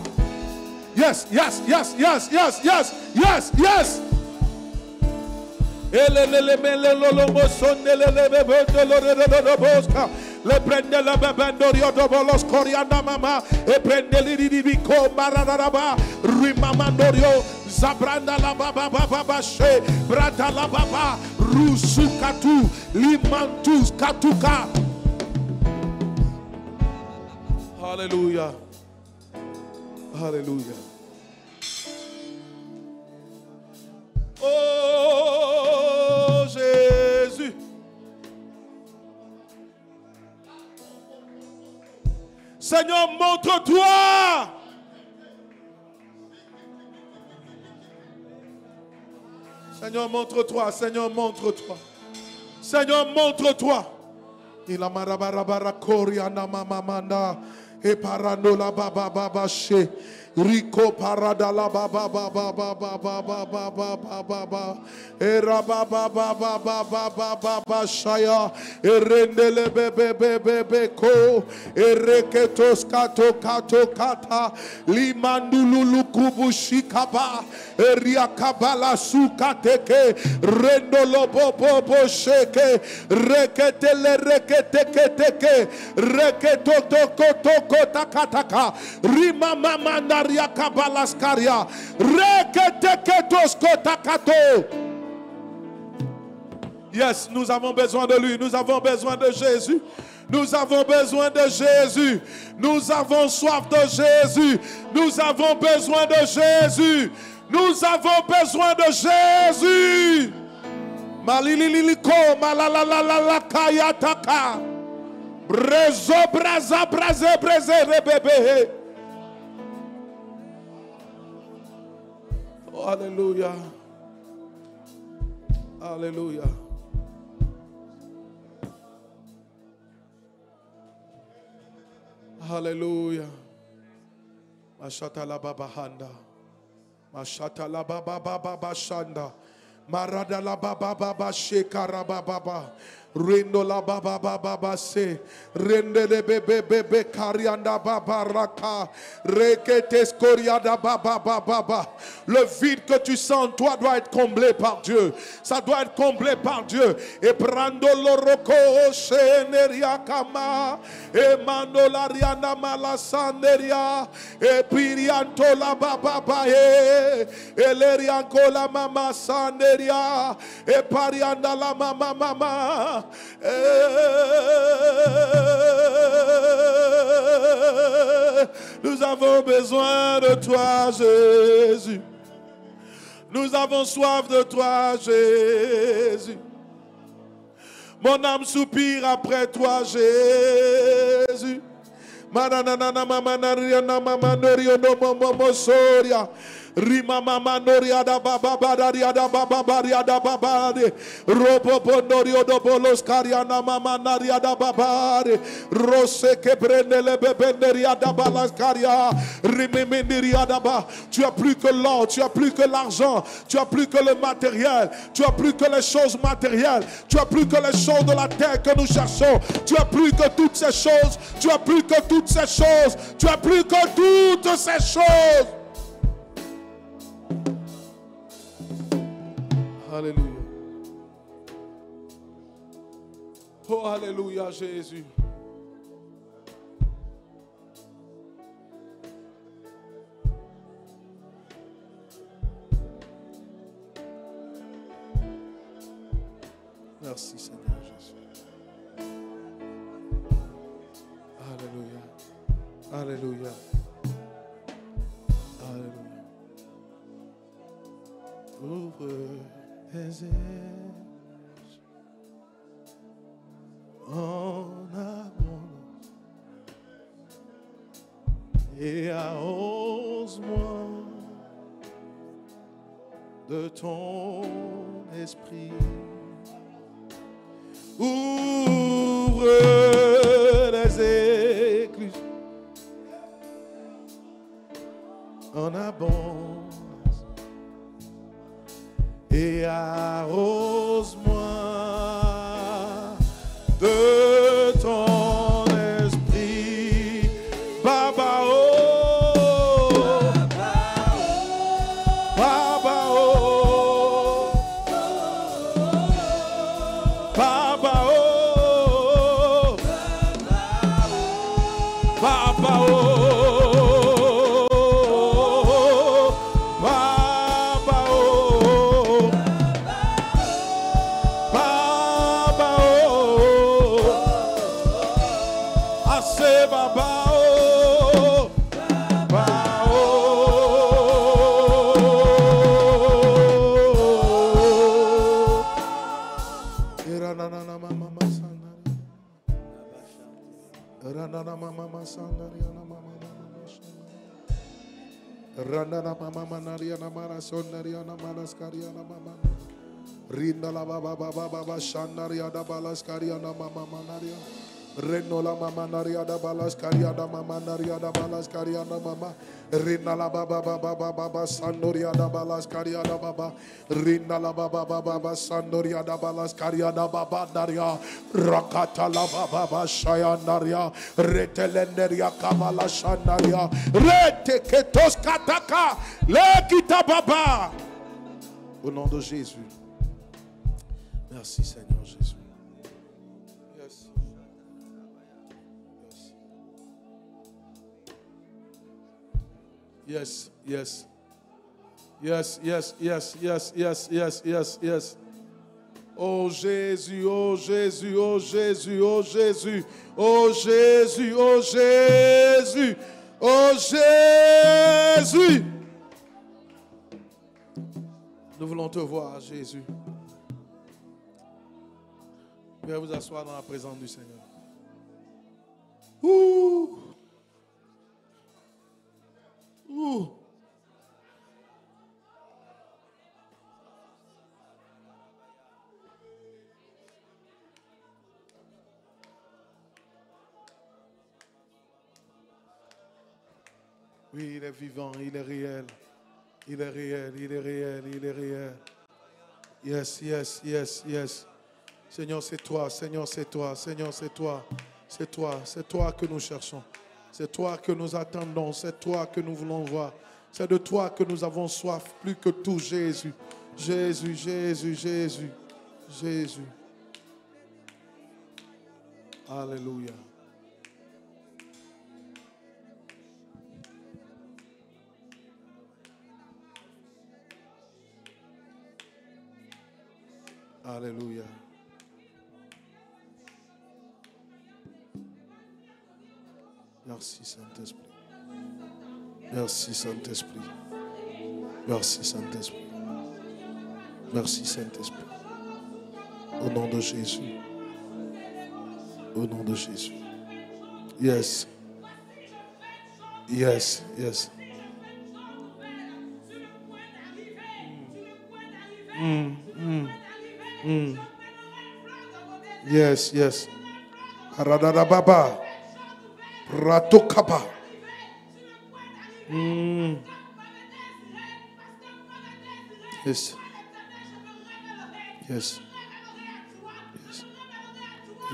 Yes, yes, yes, yes, yes, yes, yes, yes. Le prende la bebendorio de bolos corianda mama e prende liribico mararaba rimamandorio zabranda la baba baba she brata la baba rusukatu limantus katuka. Hallelujah. Hallelujah. Oh Jésus. Seigneur, montre-toi. Seigneur, montre-toi. Seigneur, montre-toi. Seigneur, montre-toi. Il a marabarabara coriana mamamanda et parando la baba baba she. Rico parada la baba baba baba baba baba baba era baba baba baba baba shaya erendele bebe bebe ko ereketos kato kato kata limandulu kubushikaba eria kabala sukateke rendolo bobo sheke reketele reketeke reketo toko toko takataka rima mama Kabalaskaria reketeketos kotakato. Yes, nous avons besoin de lui, nous avons besoin de Jésus. Nous avons besoin de Jésus. Nous avons soif de Jésus. Nous avons besoin de Jésus. Nous avons besoin de Jésus. Malililiko malalalala kayataka. Brezo braza braze breze rebebe. Oh, alléluia. Alléluia. Alléluia. Mashata la baba handa. Mashata la baba baba shanda. Marada la baba baba shekara baba. Rendo la baba baba se. Rende le bebe bebe karianda baba raka. Reketes koriada baba baba. Le vide que tu sens en toi doit être comblé par Dieu. Ça doit être comblé par Dieu. Et prando loroko sheneria kama. Et mando la riana malasanderia. Et pirianto la baba bae. Et lerianko la mama sanderia. Et parianda la mama mama. Nous avons besoin de toi, Jésus. Nous avons soif de toi, Jésus. Mon âme soupire après toi, Jésus. Rima mama noria da baba badaria da baba baria da babade robo norio do bolos cariana mama naria da babade rose que prende le bebenderia da balas caria rimimiria da ba. Tu as plus que l'or, tu as plus que l'argent, tu as plus que le matériel, tu as plus que les choses matérielles, tu as plus que les choses de la terre que nous cherchons, tu as plus que toutes ces choses, tu as plus que toutes ces choses, tu as plus que toutes ces choses. Alléluia. Oh, alléluia, Jésus. Merci, Seigneur Jésus. Alléluia. Alléluia. Alléluia. Ouvre les yeux en abondance et arrose-moi de ton esprit. Ouvre les écluses en abondance et arrose-moi de ton esprit. Baba oh, Baba oh, Baba oh, Baba oh, Baba oh, Baba oh, I say Baba oh, Baba oh. Iranana mama sandari, Ranana mama sandari, mama Ranana mama nariana mara sondariana malaskariana mama. Rinda la baba baba baba shandaria da balaskariana mama manaria. Reno la mama naria da balaskariana mama naria da balaskariana mama. Rinda la baba baba baba sandoria da balaskariana baba. Rinda la baba baba sandoria da balaskariana baba naria. Rakata la baba baba shayandaria. Retelenderia kamala shandaria. Rete ketos kataka le kita baba. Au nom de Jésus. Merci Seigneur Jésus. Yes. Yes. Yes. Yes. Yes. Yes. Yes. Yes. Yes. Yes. Yes. Oh Jésus, oh Jésus, oh Jésus, oh Jésus, oh Jésus, oh Jésus, oh Jésus. Nous voulons te voir, Jésus. Veuillez vous asseoir dans la présence du Seigneur. Ouh. Ouh. Oui, il est vivant, il est réel. Il est réel, il est réel, il est réel. Yes, yes, yes, yes. Seigneur, c'est toi, Seigneur, c'est toi, Seigneur, c'est toi. C'est toi que nous cherchons. C'est toi que nous attendons, c'est toi que nous voulons voir. C'est de toi que nous avons soif, plus que tout, Jésus. Jésus, Jésus, Jésus, Jésus. Alléluia. Alléluia. Merci Saint-Esprit. Merci Saint-Esprit. Merci Saint-Esprit. Merci Saint-Esprit. Au nom de Jésus. Au nom de Jésus. Yes. Yes, yes. Yes, yes. Radadababa. Ratokapa. Yes. Yes. Yes.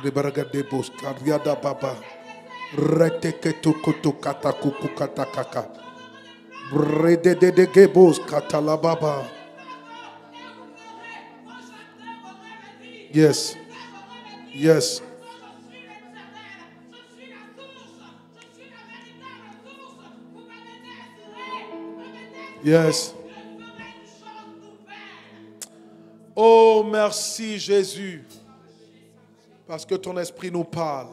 Le baragade bos kariada baba. Reteketo koto kata kuku kata kaka. Brede de gebos katala baba. Yes. Yes. Yes. Oh, merci Jésus. Parce que ton esprit nous parle.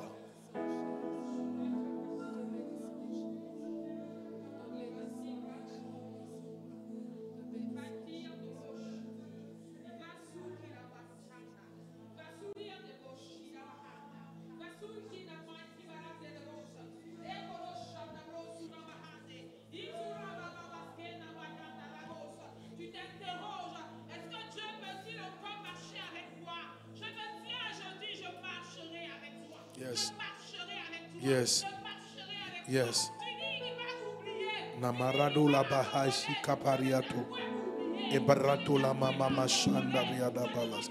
Yes. Yes. Namarado la bahashi kapariato. Ebarato la mama mashanda riada balas.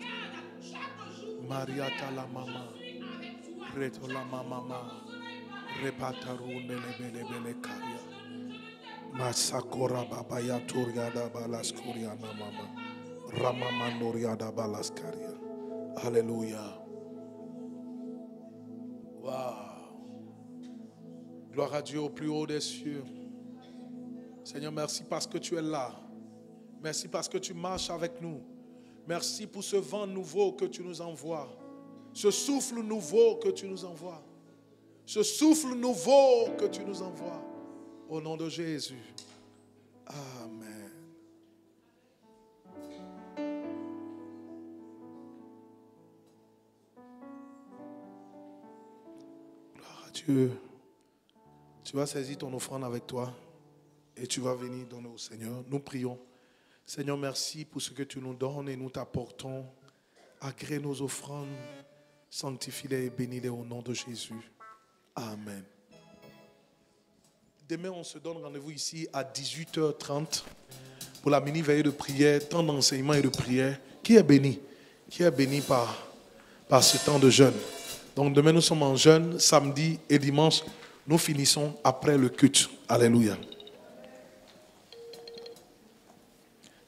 Mariata la mama. Reto la mama. Repataru bele karia. Masakora babaya turiada balas kuriana mama. Ramama noriada balas karia. Alléluia. Wow. Gloire à Dieu au plus haut des cieux. Seigneur, merci parce que tu es là. Merci parce que tu marches avec nous. Merci pour ce vent nouveau que tu nous envoies. Ce souffle nouveau que tu nous envoies. Ce souffle nouveau que tu nous envoies. Au nom de Jésus. Amen. Gloire à Dieu. Tu vas saisir ton offrande avec toi et tu vas venir donner au Seigneur. Nous prions. Seigneur, merci pour ce que tu nous donnes et nous t'apportons. Agrée nos offrandes, sanctifie-les et bénis-les au nom de Jésus. Amen. Demain, on se donne rendez-vous ici à 18h30 pour la mini-veillée de prière, temps d'enseignement et de prière. Qui est béni? Qui est béni par ce temps de jeûne? Donc demain, nous sommes en jeûne, samedi et dimanche. Nous finissons après le culte. Alléluia.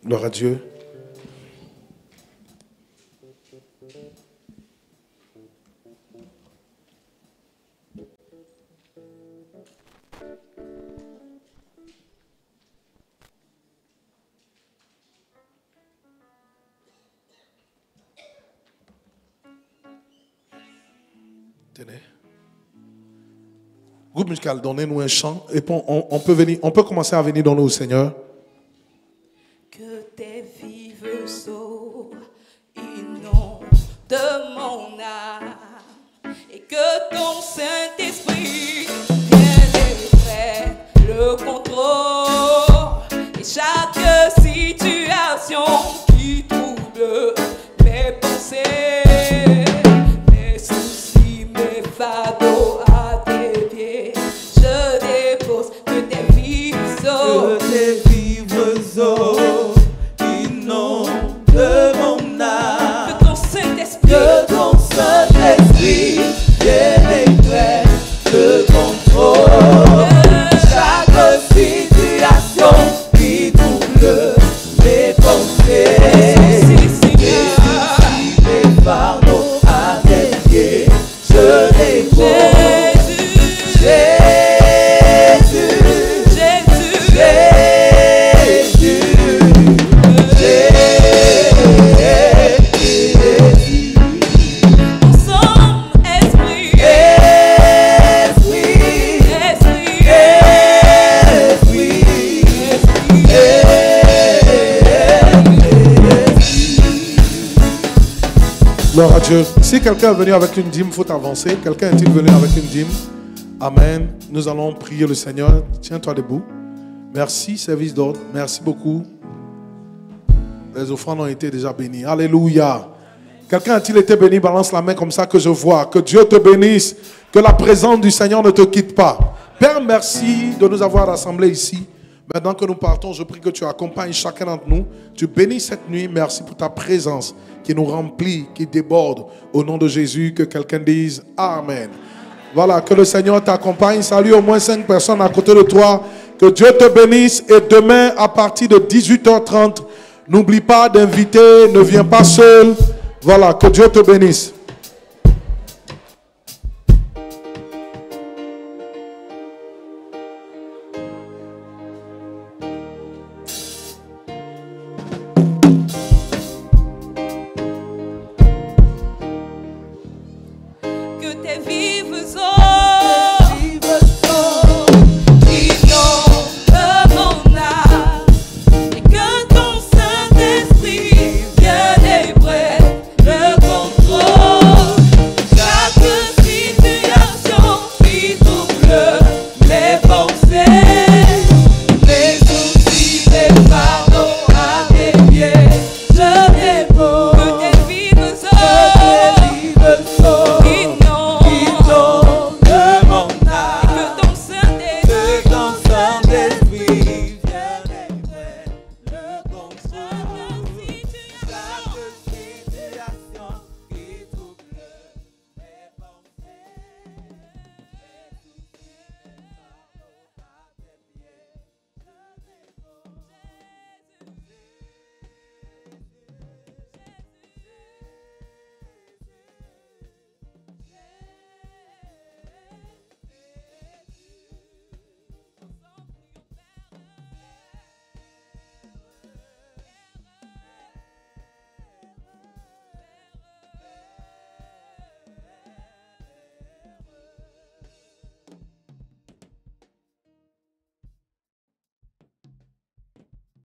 Gloire à Dieu. Tenez. Groupe musical, donnez-nous un chant et on peut commencer à venir donner au Seigneur. Que tes vives eaux inondent mon âme et que ton Saint-Esprit vienne et prenne le contrôle et chaque situation qui trouble mes pensées, mes soucis, mes fardeaux. Gloire à Dieu. Si quelqu'un est venu avec une dîme, il faut avancer. Quelqu'un est-il venu avec une dîme? Amen. Nous allons prier le Seigneur. Tiens-toi debout. Merci, service d'ordre. Merci beaucoup. Les offrandes ont été déjà bénies. Alléluia. Quelqu'un a-t-il été béni? Balance la main comme ça que je vois. Que Dieu te bénisse. Que la présence du Seigneur ne te quitte pas. Père, merci de nous avoir rassemblés ici. Maintenant que nous partons, je prie que tu accompagnes chacun d'entre nous. Tu bénis cette nuit. Merci pour ta présence qui nous remplit, qui déborde. Au nom de Jésus, que quelqu'un dise Amen. Voilà, que le Seigneur t'accompagne. Salut au moins 5 personnes à côté de toi. Que Dieu te bénisse. Et demain, à partir de 18h30, n'oublie pas d'inviter. Ne viens pas seul. Voilà, que Dieu te bénisse.